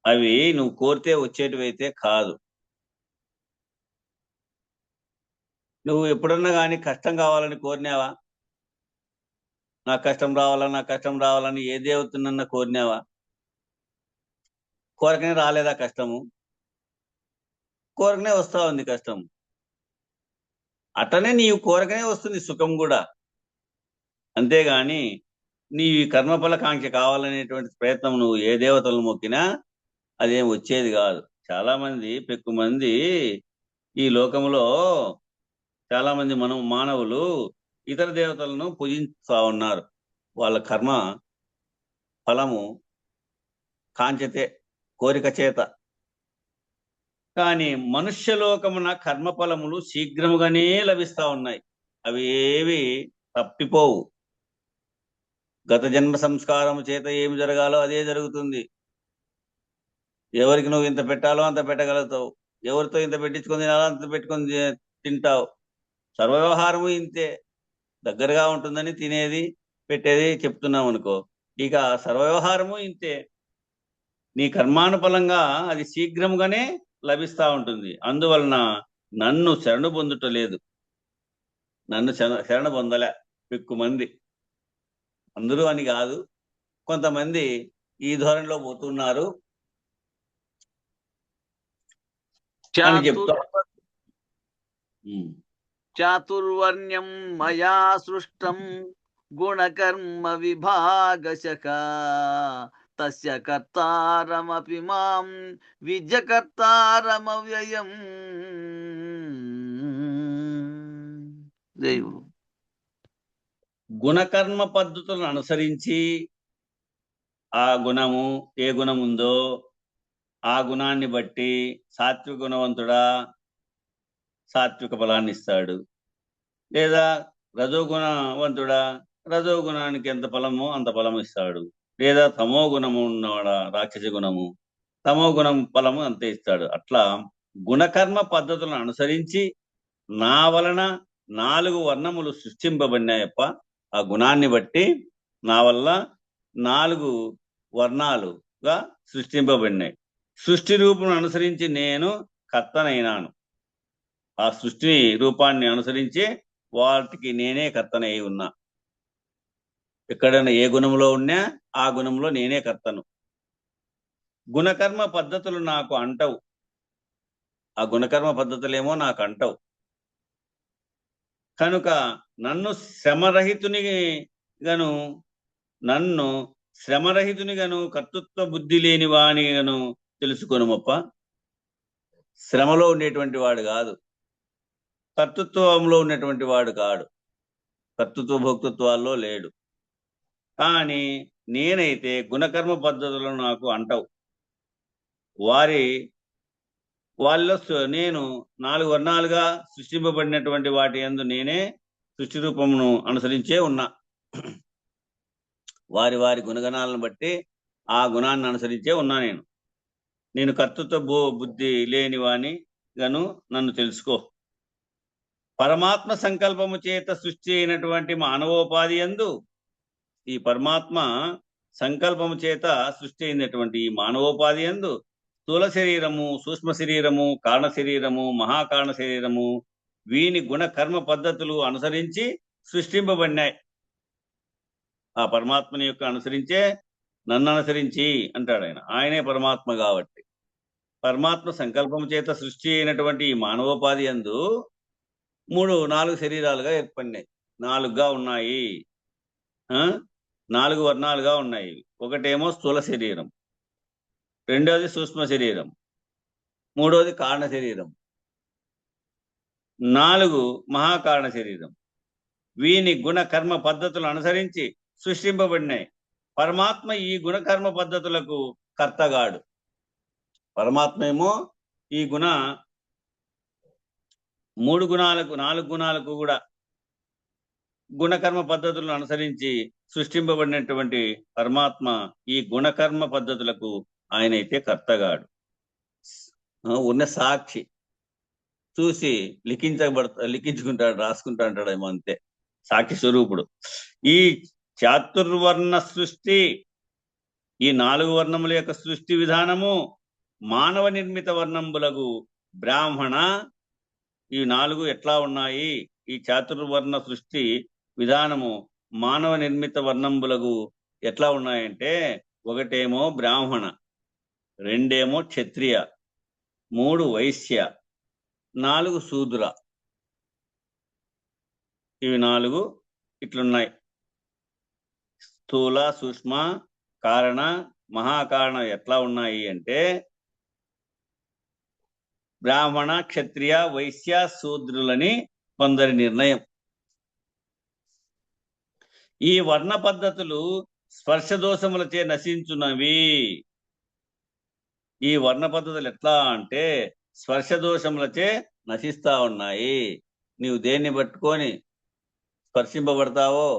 అవి నువ్వు కోరితే వచ్చేటివైతే కాదు. నువ్వు ఎప్పుడన్నా కానీ కష్టం కావాలని కోరినావా? నాకు కష్టం రావాలని ఏ దేవతనన్నా కోరినావా? కోరకనే రాలేదా కష్టము? కోరకనే వస్తా ఉంది కష్టం. అట్లనే నీవు కోరకనే వస్తుంది సుఖం కూడా. అంతేగాని నీ కర్మఫల కాంక్ష కావాలనేటువంటి ప్రయత్నం నువ్వు ఏ దేవతలను మొక్కినా అదేం వచ్చేది కాదు. చాలా మంది పెక్కు మంది ఈ లోకంలో చాలా మంది మానవులు ఇతర దేవతలను పూజిస్తా ఉన్నారు. వాళ్ళ కర్మ ఫలము కాంచతే, కోరిక చేత. కానీ మనుష్యలోకమున కర్మఫలములు శీఘ్రముగానే లభిస్తా ఉన్నాయి. అవి ఏవి తప్పిపోవు. గత జన్మ సంస్కారము చేత ఏమి జరగాలో అదే జరుగుతుంది. ఎవరికి నువ్వు ఇంత పెట్టాలో అంత పెట్టగలుగుతావు. ఎవరితో ఇంత పెట్టించుకొని తినాలో అంత పెట్టుకొని తింటావు. సర్వవ్యవహారము ఇంతే. దగ్గరగా ఉంటుందని తినేది పెట్టేది చెప్తున్నాం అనుకో, ఇక సర్వవ్యవహారము ఇంతే. నీ కర్మానుఫలంగా అది శీఘ్రంగానే లభిస్తా ఉంటుంది. అందువలన నన్ను శరణు పొందుటలేదు. నన్ను శరణ పొందలే పెక్కు మంది. అందరూ అని కాదు, కొంతమంది ఈ ధోరణిలో పోతున్నారు అని చెప్తా. చాతుర్వర్ణ్యం మయా సృష్టం గుణకర్మ విభాగశక తస్య కర్తారమపి మాం విద్యకర్తారమవ్యయం. దేవుడు గుణకర్మ పద్ధతులను అనుసరించి ఆ గుణము ఏ గుణం ఉందో ఆ గుణాన్ని బట్టి సాత్విక గుణవంతుడా సాత్విక ఫలాన్ని ఇస్తాడు, లేదా రజోగుణవంతుడా రజోగుణానికి ఎంత ఫలమో అంత ఫలం ఇస్తాడు, లేదా తమో గుణము ఉన్నవాడా రాక్షస గుణము తమో గుణం ఫలము అంతే ఇస్తాడు. అట్లా గుణకర్మ పద్ధతులను అనుసరించి నా వలన 4 వర్ణములు సృష్టింపబడినాయప్ప. ఆ గుణాన్ని బట్టి నా వల్ల 4 వర్ణాలుగా సృష్టింపబడినాయి. సృష్టి రూపం అనుసరించి నేను కర్తనైనాను. ఆ సృష్టి రూపాన్ని అనుసరించి వాటికి నేనే కర్తనై ఉన్నా. ఎక్కడైనా ఏ గుణంలో ఉన్నా ఆ గుణంలో నేనే కర్తను. గుణకర్మ పద్ధతులు నాకు అంటవు, ఆ గుణకర్మ పద్ధతులేమో నాకు అంటవు. కనుక నన్ను శ్రమరహితునిగాను కర్తృత్వ బుద్ధి లేని వానిగాను తెలుసుకొనుమప్ప. శ్రమలో ఉండేటువంటి వాడు కాదు, కర్తృత్వంలో ఉన్నటువంటి వాడు కాడు, కర్తృత్వ భోక్తృత్వాల్లో లేడు. కానీ నేనైతే గుణకర్మ పద్ధతులను నాకు అంటవు. వాళ్ళలో నేను 4 వర్ణాలుగా సృష్టింపబడినటువంటి వాటి యందు నేనే సృష్టి రూపమును అనుసరించే ఉన్నా. వారి వారి గుణగణాలను బట్టి ఆ గుణాన్ని అనుసరించే ఉన్నా. నేను కర్తృత్వ బుద్ధి లేని వాని గను నన్ను తెలుసుకో. పరమాత్మ సంకల్పము చేత సృష్టి అయినటువంటి మానవోపాధి యందు, ఈ పరమాత్మ సంకల్పము చేత సృష్టి అయినటువంటి ఈ మానవోపాధి యందు స్థూల శరీరము, సూక్ష్మ శరీరము, కారణ శరీరము, మహాకారణ శరీరము వీని గుణ కర్మ పద్ధతులు అనుసరించి సృష్టింపబడినాయి. ఆ పరమాత్మని యొక్క అనుసరించే నన్ను అనుసరించి అంటాడు ఆయన. ఆయనే పరమాత్మ కాబట్టి పరమాత్మ సంకల్పం చేత సృష్టి అయినటువంటి ఈ మానవోపాధి యందు 4 శరీరాలుగా ఏర్పడినాయి. 4గా ఉన్నాయి, 4 వర్ణాలుగా ఉన్నాయి. ఒకటేమో స్థూల శరీరం, రెండోది సూక్ష్మ శరీరం, మూడోది కారణ శరీరం, 4 మహాకారణ శరీరం. వీని గుణ కర్మ పద్ధతులు అనుసరించి సృష్టింపబడినాయి. పరమాత్మ ఈ గుణకర్మ పద్ధతులకు కర్తగాడు. పరమాత్మ ఏమో ఈ 3 గుణాలకు 4 గుణాలకు కూడా గుణకర్మ పద్ధతులను అనుసరించి సృష్టింపబడినటువంటి పరమాత్మ ఈ గుణకర్మ పద్ధతులకు ఆయనైతే కర్తగాడు. ఉన్న సాక్షి చూసి లిఖించుకుంటాడు, రాసుకుంటా అంటాడేమో, అంతే. సాక్షి స్వరూపుడు. ఈ చాతుర్వర్ణ సృష్టి, ఈ 4 వర్ణముల యొక్క సృష్టి విధానము మానవ నిర్మిత వర్ణంబులకు బ్రాహ్మణ. ఈ 4 ఎట్లా ఉన్నాయి? ఈ చాతుర్వర్ణ సృష్టి విధానము మానవ నిర్మిత వర్ణంబులకు ఎట్లా ఉన్నాయంటే, ఒకటేమో బ్రాహ్మణ, రెండేమో క్షత్రియ, 3 వైశ్య, 4 శూద్ర. ఇవి 4 ఇట్లున్నాయి. స్థూల, సూక్ష్మ, కారణ, మహాకారణ ఎట్లా ఉన్నాయి అంటే, బ్రాహ్మణ, క్షత్రియ, వైశ్య, శూద్రులని కొందరి నిర్ణయం. ఈ వర్ణ పద్ధతులు స్పర్శ దోషములచే నశించున్నవి. ఈ వర్ణ పద్ధతులు ఎట్లా అంటే స్పర్శ దోషములచే నశిస్తా ఉన్నాయి. నీవు దేన్ని పట్టుకొని స్పర్శింపబడతావో,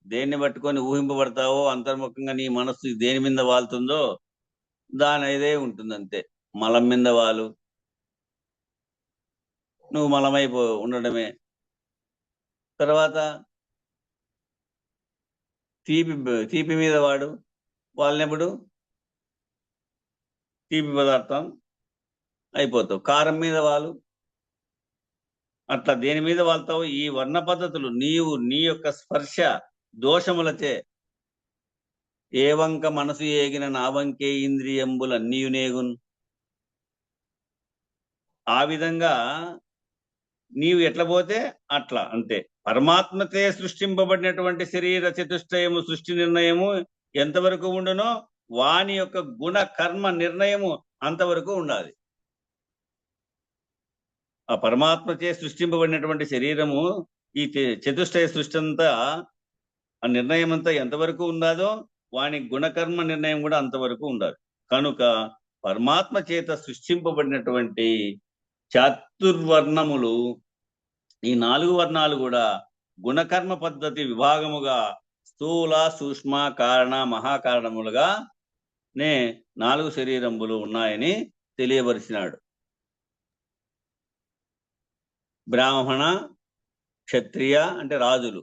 దేన్ని పట్టుకొని ఊహింపబడతావో, అంతర్ముఖంగా నీ మనస్సు దేని మీద వాళ్తుందో దాని ఇదే ఉంటుంది, అంతే. మలం మీద వాలు, నువ్వు మలమైపో ఉండడమే. తర్వాత తీపి మీద వాళ్ళనెప్పుడు తీపి పదార్థం అయిపోతావు. కారం మీద అట్లా దేని మీద వాళ్తావు? ఈ వర్ణ పద్ధతులు నీవు నీ యొక్క స్పర్శ దోషములచే ఏవంక మనసు ఏగిన నావంకే ఇంద్రియంబులన్నీయునేగున్. ఆ విధంగా నీవు ఎట్లా పోతే అట్లా అంతే. పరమాత్మతే సృష్టింపబడినటువంటి శరీర చతుష్టయము సృష్టి నిర్ణయము ఎంతవరకు ఉండునో వాని యొక్క గుణ కర్మ నిర్ణయము అంతవరకు ఉండాలి. ఆ పరమాత్మచే సృష్టింపబడినటువంటి శరీరము ఈ చతుష్టయ సృష్టి అంతా ఆ నిర్ణయం అంతా ఎంతవరకు ఉండాదో వాని గుణకర్మ నిర్ణయం కూడా అంతవరకు ఉండాలి. కనుక పరమాత్మ చేత సృష్టింపబడినటువంటి చాతుర్వర్ణములు, ఈ 4 వర్ణాలు కూడా గుణకర్మ పద్ధతి విభాగముగా స్థూల సూక్ష్మ కారణ మహాకారణములుగా 4 శరీరంబులు ఉన్నాయని తెలియబరిచినాడు. బ్రాహ్మణ, క్షత్రియ అంటే రాజులు,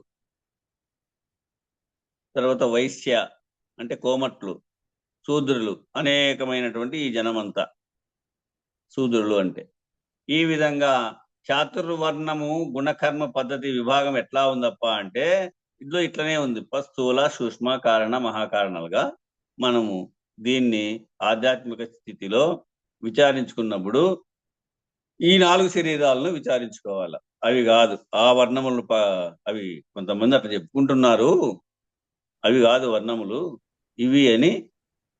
తర్వాత వైశ్య అంటే కోమట్లు, శూద్రులు అనేకమైనటువంటి ఈ జనమంతా శూద్రులు అంటే. ఈ విధంగా చాతుర్వర్ణము గుణకర్మ పద్ధతి విభాగం ఎట్లా ఉందప్ప అంటే ఇందులో ఇట్లనే ఉంది. స్థూల సూక్ష్మ కారణ మహాకారణాలుగా మనము దీన్ని ఆధ్యాత్మిక స్థితిలో విచారించుకున్నప్పుడు ఈ 4 శరీరాలను విచారించుకోవాలి. అవి కాదు ఆ వర్ణములు, అవి కొంతమంది అట్లా చెప్పుకుంటున్నారు, అవి కాదు వర్ణములు ఇవి అని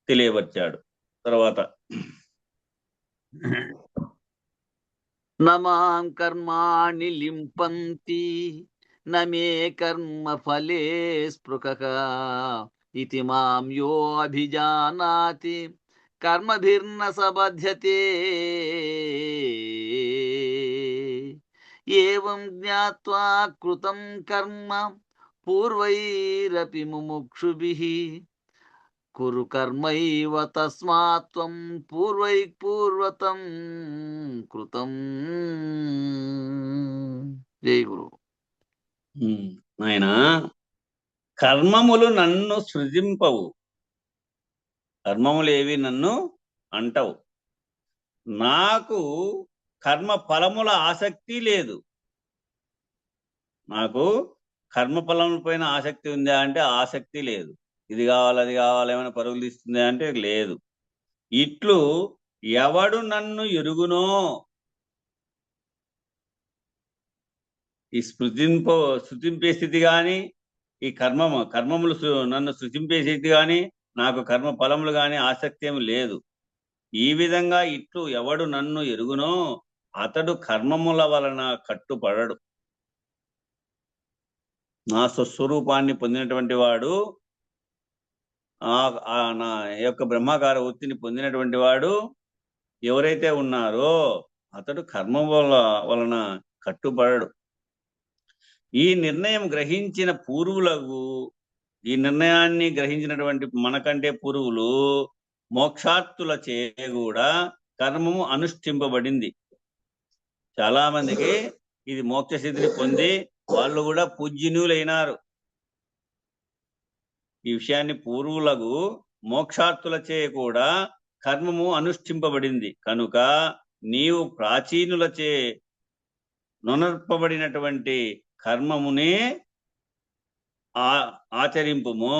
తెలియపరిచాడు. తర్వాత నమాం కర్మాణి లింపంతి నమే కర్మ ఫలే స్పృహః ఇతి మాం యో అభిజానాతి కర్మభిర్న సబధ్యతే ఏవం జ్ఞాత్వా కృతం కర్మ పూర్వైరపి ముముక్షుభిః కురు కర్మైవ తస్మాత్ త్వం పూర్వతం కృతం. జై గురు. నాయనా, కర్మములు నన్ను సృజింపవు, కర్మములు ఏవి నన్ను అంటవు. నాకు కర్మ ఫలముల ఆసక్తి లేదు. నాకు కర్మ ఫలముల పైన ఆసక్తి ఉందా అంటే ఆసక్తి లేదు. ఇది కావాలి అది కావాలి ఏమైనా పరుగులు తీస్తుందా అంటే లేదు. ఇట్లు ఎవడు నన్ను ఎరుగునో, ఈ శృతింపే స్థితి కానీ ఈ కర్మములు నన్ను సృజింపే స్థితి కానీ నాకు కర్మ ఫలములు కానీ ఆసక్తి ఏమి లేదు. ఈ విధంగా ఇట్లు ఎవడు నన్ను ఎరుగునో అతడు కర్మముల వలన కట్టుపడడు. నా స్వస్వరూపాన్ని పొందినటువంటి వాడు, నా యొక్క బ్రహ్మాకార వృత్తిని పొందినటువంటి వాడు ఎవరైతే ఉన్నారో అతడు కర్మ వలన కట్టుబడడు. ఈ నిర్ణయం గ్రహించిన పూర్వులకు, ఈ నిర్ణయాన్ని గ్రహించినటువంటి మనకంటే పూర్వులు మోక్షార్థుల చే కూడా కర్మము అనుష్ఠింపబడింది. చాలా మందికి ఇది మోక్ష స్థితిని పొంది వాళ్ళు కూడా పూజ్యునులైనారు. ఈ విషయాన్ని పూర్వులకు మోక్షార్థుల చే కూడా కర్మము అనుష్ఠింపబడింది. కనుక నీవు ప్రాచీనులచే నొనర్పబడినటువంటి కర్మమునే ఆచరింపుము.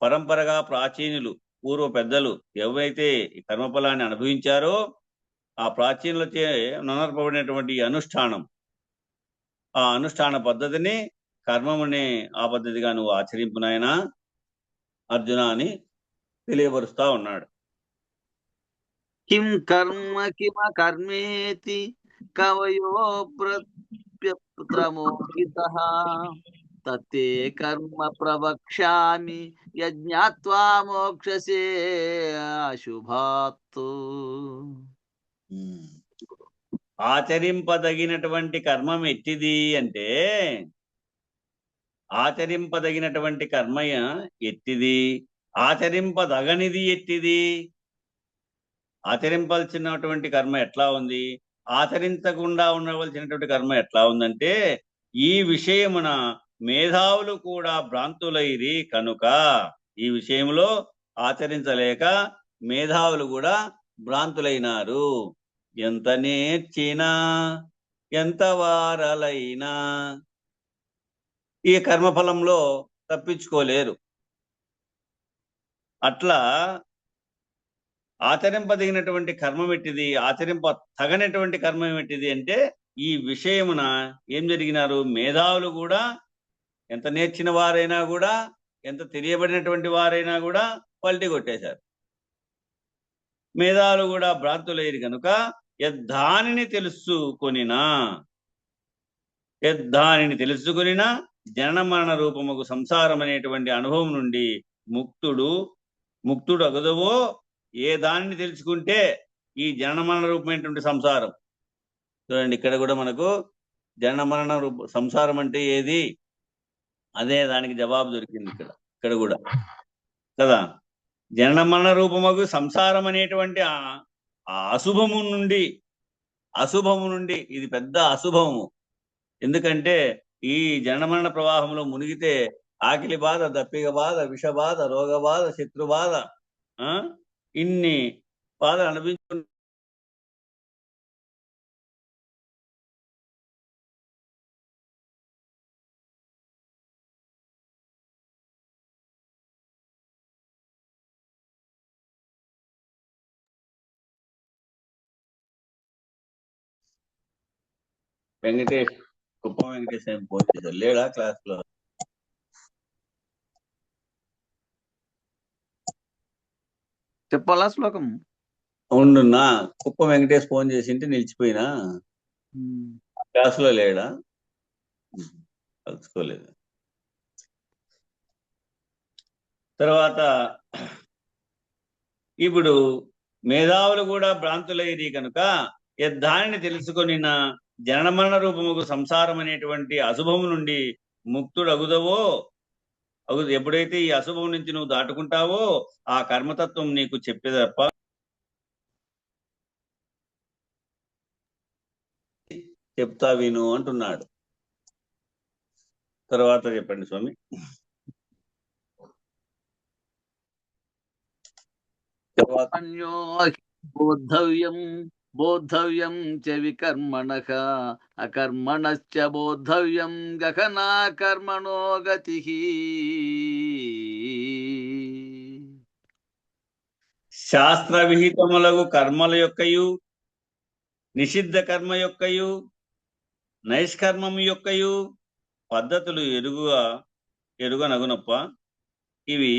పరంపరగా ప్రాచీనులు, పూర్వ పెద్దలు ఎవరైతే ఈ కర్మఫలాన్ని అనుభవించారో ఆ ప్రాచీనులచే నొనర్పబడినటువంటి అనుష్ఠానం, ఆ అనుష్ఠాన పద్ధతిని కర్మమునే ఆ పద్ధతిగా నువ్వు ఆచరింపు నాయనా అర్జున అని తెలియపరుస్తా ఉన్నాడు. కిం కర్మ కిమ కర్మేతి కవయో ప్రత్యప్రమోహితః తత్తే కర్మ ప్రవక్ష్యామి యజ్ఞాత్వా మోక్షసే అశుభాత్. ఆచరింపదగినటువంటి కర్మం ఎట్టిది అంటే, ఆచరింపదగినటువంటి కర్మ ఎట్టిది, ఆచరింపదగనిది ఎట్టిది. ఆచరింపాల్సినటువంటి కర్మ ఎట్లా ఉంది, ఆచరించకుండా ఉండవలసినటువంటి కర్మ ఎట్లా ఉందంటే, ఈ విషయమున మేధావులు కూడా భ్రాంతులైరి కనుక ఈ విషయంలో ఆచరించలేక మేధావులు కూడా భ్రాంతులైనారు. ఎంత నేర్చినా ఎంత వారలైనా ఈ కర్మఫలంలో తప్పించుకోలేరు. అట్లా ఆచరింపదగినటువంటి కర్మం ఎట్టిది, ఆచరింప తగనటువంటి కర్మం ఎట్టిది అంటే ఈ విషయమున ఏం జరిగినారు, మేధావులు కూడా ఎంత నేర్చిన వారైనా కూడా, ఎంత తెలియబడినటువంటి వారైనా కూడా పల్టీ కొట్టేశారు. మేధావులు కూడా భ్రాంతులైరు కనుక యద్దానిని తెలుసుకొనినా జనన మరణ రూపముకు సంసారం అనేటువంటి అనుభవం నుండి ముక్తుడు అగదవో. ఏ దానిని తెలుసుకుంటే ఈ జనన మరణ రూపమైనటువంటి సంసారం, చూడండి ఇక్కడ కూడా మనకు జనన మరణ సంసారం అంటే ఏది, అదే దానికి జవాబు దొరికింది ఇక్కడ కూడా కదా. జనన మరణ రూపముకు సంసారం అనేటువంటి ఆ అశుభము నుండి ఇది పెద్ద అశుభము. ఎందుకంటే ఈ జనన మరణ ప్రవాహంలో మునిగితే ఆకలి బాధ, దప్పిక బాధ, విష బాధ, రోగ బాధ, శత్రు బాధ, ఇన్ని బాధలు అనిపించు వెంకటేష్, కుప్పం వెంకటేష్ ఏం ఫోన్ చేశారు, లేడా క్లాస్ లో? చెప్పాలా శ్లోకం? ఉండున్నా, కుప్పం వెంకటేష్ ఫోన్ చేసింటే నిలిచిపోయినా. క్లాస్ లో లేడా? కలుసుకోలేదు. తర్వాత ఇప్పుడు మేధావులు కూడా భ్రాంతులైరి కనుక యద్దానిని తెలుసుకొనిన జనన మరణ రూపముకు సంసారం అనేటువంటి అశుభము నుండి ముక్తుడు అగుదవో. ఎప్పుడైతే ఈ అశుభం నుంచి నువ్వు దాటుకుంటావో ఆ కర్మతత్వం నీకు చెప్పేదప్ప చెప్తా విను అంటున్నాడు. తర్వాత చెప్పండి స్వామి. బోద్ధవ్యం చ వికర్మణః అకర్మణశ్చ బోద్ధవ్యం గహనా కర్మణో గతిః. శాస్త్ర విహితములకు కర్మల యొక్కయు, నిషిద్ధ కర్మ యొక్కయు, నైష్కర్మము యొక్కయు పద్ధతులు ఎరుగనగునప్ప. ఇవి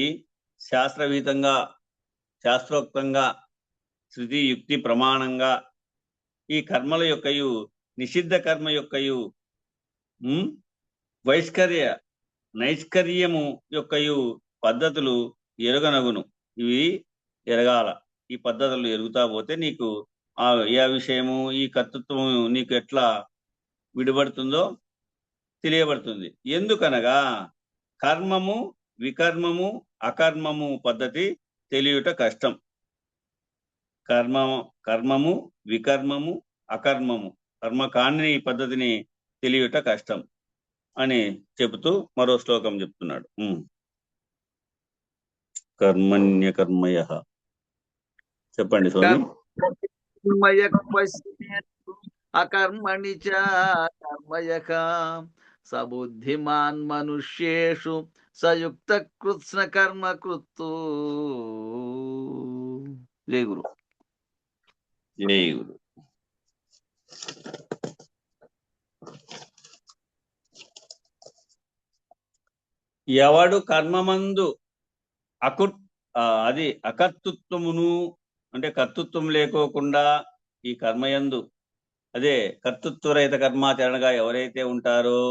శాస్త్రోక్తంగా శృతి యుక్తి ప్రమాణంగా ఈ కర్మల యొక్కయు, నిషిద్ధ కర్మ యొక్కయు, నైష్కర్యము యొక్కయు పద్ధతులు ఎరుగనగును. ఇవి ఎరగాల. ఈ పద్ధతులు ఎరుగుతా పోతే నీకు ఏ విషయము, ఈ కర్తృత్వము నీకు ఎట్లా విడిపడుతుందో తెలియబడుతుంది. ఎందుకనగా కర్మము, వికర్మము, అకర్మము పద్ధతి తెలియుట కష్టం. కర్మము, వికర్మము, అకర్మము, కర్మ కాని పద్ధతిని తెలియుట కష్టం అని చెబుతూ మరో శ్లోకం చెప్తున్నాడు. కర్మణ్యకర్మయః. చెప్పండి స్వామి. అకర్మణి చ కర్మయః సబుద్ధిమాన్ మనుష్యేషు సయుక్త కృత్స్న కర్మ కృత్తు. జై గురు. జై గురు. ఎవడు కర్మమందు అకర్తృత్వమును అంటే కర్తృత్వం లేకోకుండా ఈ కర్మయందు, అదే కర్తృత్వరహిత కర్మాచరణగా ఎవరైతే ఉంటారో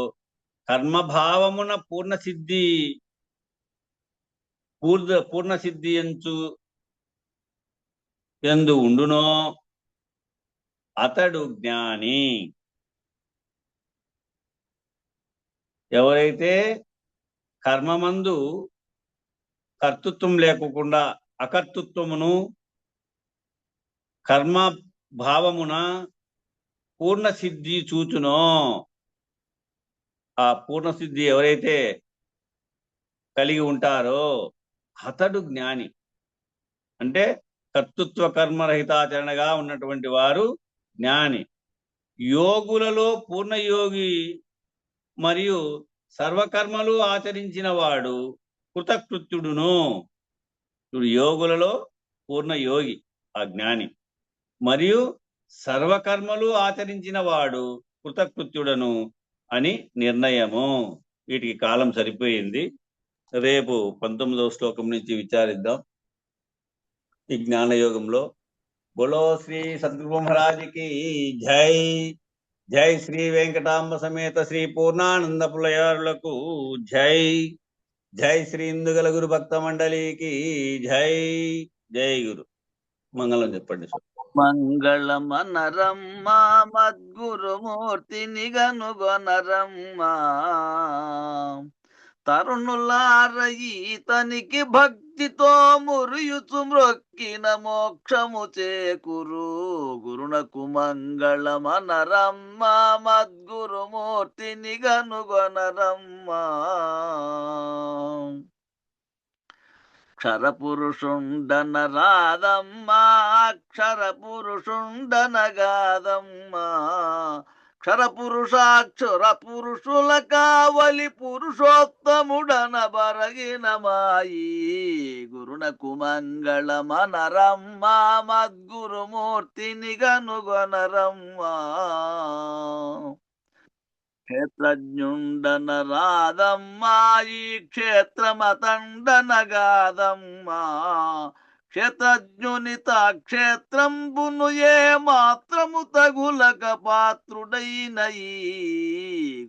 కర్మభావమున పూర్ణసిద్ధి ఎందు ఉండునో అతడు జ్ఞాని. ఎవరైతే కర్మమందు కర్తృత్వం లేకుండా అకర్తృత్వమును, కర్మ భావమున పూర్ణసిద్ధి చూచునో, ఆ పూర్ణసిద్ధి ఎవరైతే కలిగి ఉంటారో అతడు జ్ఞాని. అంటే కర్తృత్వ కర్మరహితాచరణగా ఉన్నటువంటి వారు జ్ఞాని. యోగులలో పూర్ణయోగి మరియు సర్వకర్మలు ఆచరించిన వాడు కృతకృత్యుడును. ఇప్పుడు యోగులలో పూర్ణ యోగి ఆ జ్ఞాని, మరియు సర్వకర్మలు ఆచరించిన వాడు కృతకృత్యుడను అని నిర్ణయము. వీటికి కాలం సరిపోయింది. రేపు 19వ శ్లోకం నుంచి విచారిద్దాం ఈ జ్ఞానయోగంలో. బోలో శ్రీ సద్గురు మహారాజుకి జై. జై శ్రీ వెంకటాంబ సమేత శ్రీ పూర్ణానంద పులయారులకు జై. జై శ్రీ ఇందుగల గురు భక్త మండలికి జై. జై గురు. మంగళం చెప్పండి. మంగళమనరమ్మ మద్గురుమూర్తిని గనుగొనరమ్మ. తరుణులార ఈతనికి భక్తితో మురియుచు మ్రొక్కిన మోక్షము చేకురు. గురునకు మంగళమనరమ్మ మద్గురుమూర్తిని గనుగొనరమ్మ. అక్షర పురుషుండన రాదమ్మా, అక్షర పురుషుండనగాదమ్మా. క్షర పురుషాక్షర పురుషుల కావలి పురుషోత్తముడన బరగిన మాయి. గురునకు మంగళమనరమ్మా మద్గురుమూర్తిని గనుగొనరమ్మా. క్షేత్రజ్ఞుండన రాదమ్మా, ఈ క్షేత్రమతండనగాదమ్మా. క్షేత్రజ్ఞునిత క్షేత్రంబును ఏ మాత్రము తగులక పాత్రుడైనయి.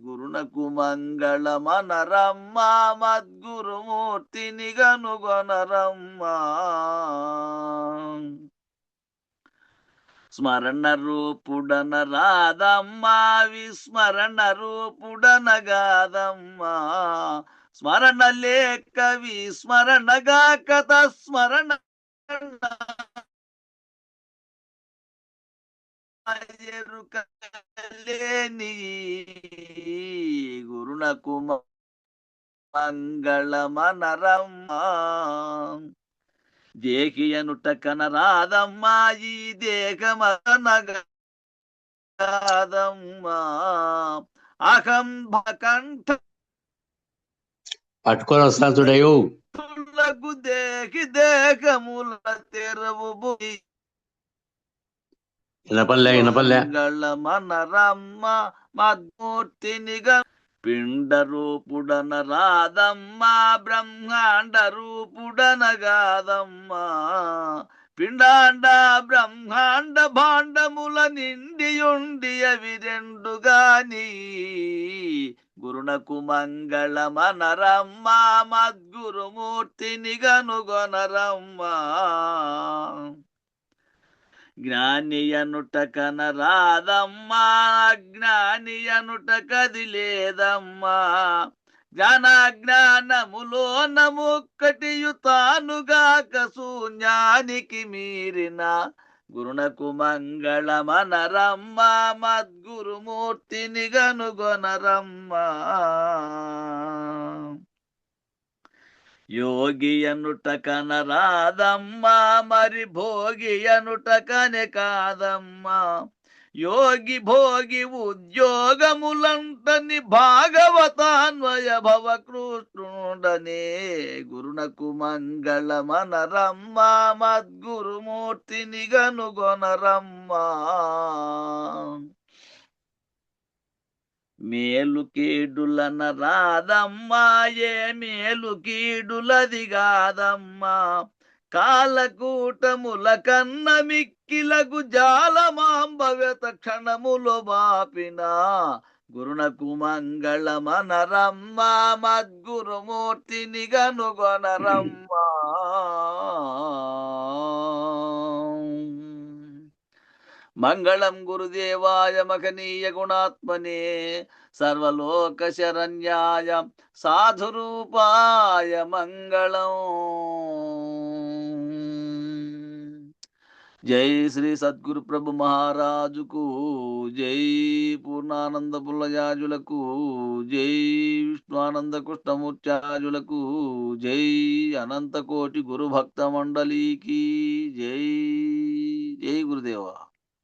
గురునకు మంగళమనరమ్మా మద్గురుమూర్తిని గనుగొనరమ్మా. స్మరణ రూపుడన రాదమ్మా, విస్మరణ రూపుడనగాదమ్మా. స్మరణ లేక విస్మరణగా కథ స్మరణ ఎరుకలేని. గురునకు మంగళమనరమ్మా. దేహి అనుట కనరాదమ్మా, ఈ దేహమనగాదమ్మా. అహం భకంఠ పట్టుకొని వస్తాను చూడయు. దేహి దేహముల తెరవు మంగళమనరమ్మ మద్మూర్తినిగా. పిండ రూపుడన రాదమ్మా, బ్రహ్మాండ రూపుడనగాదమ్మా. పిండాండ బ్రహ్మాండ భాండముల నిండియుండి అవి రెండుగాని. గురునకు మంగళమనరమ్మా మద్గురుమూర్తిని గనుగొనరమ్మా. జ్ఞాని అనుట కనరాదమ్మా, అజ్ఞాని అనుట కది లేదమ్మా. జ్ఞానములో నముక్కటియు తానుగాక శూన్యానికి మీరిన. గురునకు మంగళమనరమ్మా మద్గురుమూర్తిని గనుగొనరమ్మా. యోగి అనుట కనరాదమ్మా, మరి భోగి అనుట కనే కాదమ్మా. యోగి భోగి ఉద్యోగములంటని భాగవతాన్వయ భవ కృష్ణుడనే. గురునకు మంగళమనరమ్మా మద్గురుమూర్తిని గనుగొనరమ్మా. మేలు కీడులన రాదమ్మా, ఏ మేలు కీడులది కాదమ్మా. కాలకూటముల కన్న మిక్కిలకు జాలమాంబవ్యత క్షణములో బాపిన. గురునకు మంగళమనరమ్మా మద్గురుమూర్తిని గనుగొనరమ్మా. మంగళం గురుదేవాయ మహనీయ గుణాత్మనే, సర్వలోక శరణ్యాయ సాధురూపాయ మంగళం. జై శ్రీ సద్గురు ప్రభు మహారాజుకు జై. పూర్ణానంద పుల్లయాజులకు జై. విష్ణుఆనంద కృష్ణమూర్త్యాజులకు జై. అనంత కోటి గురు భక్త మండలికి జై. జై గురుదేవా.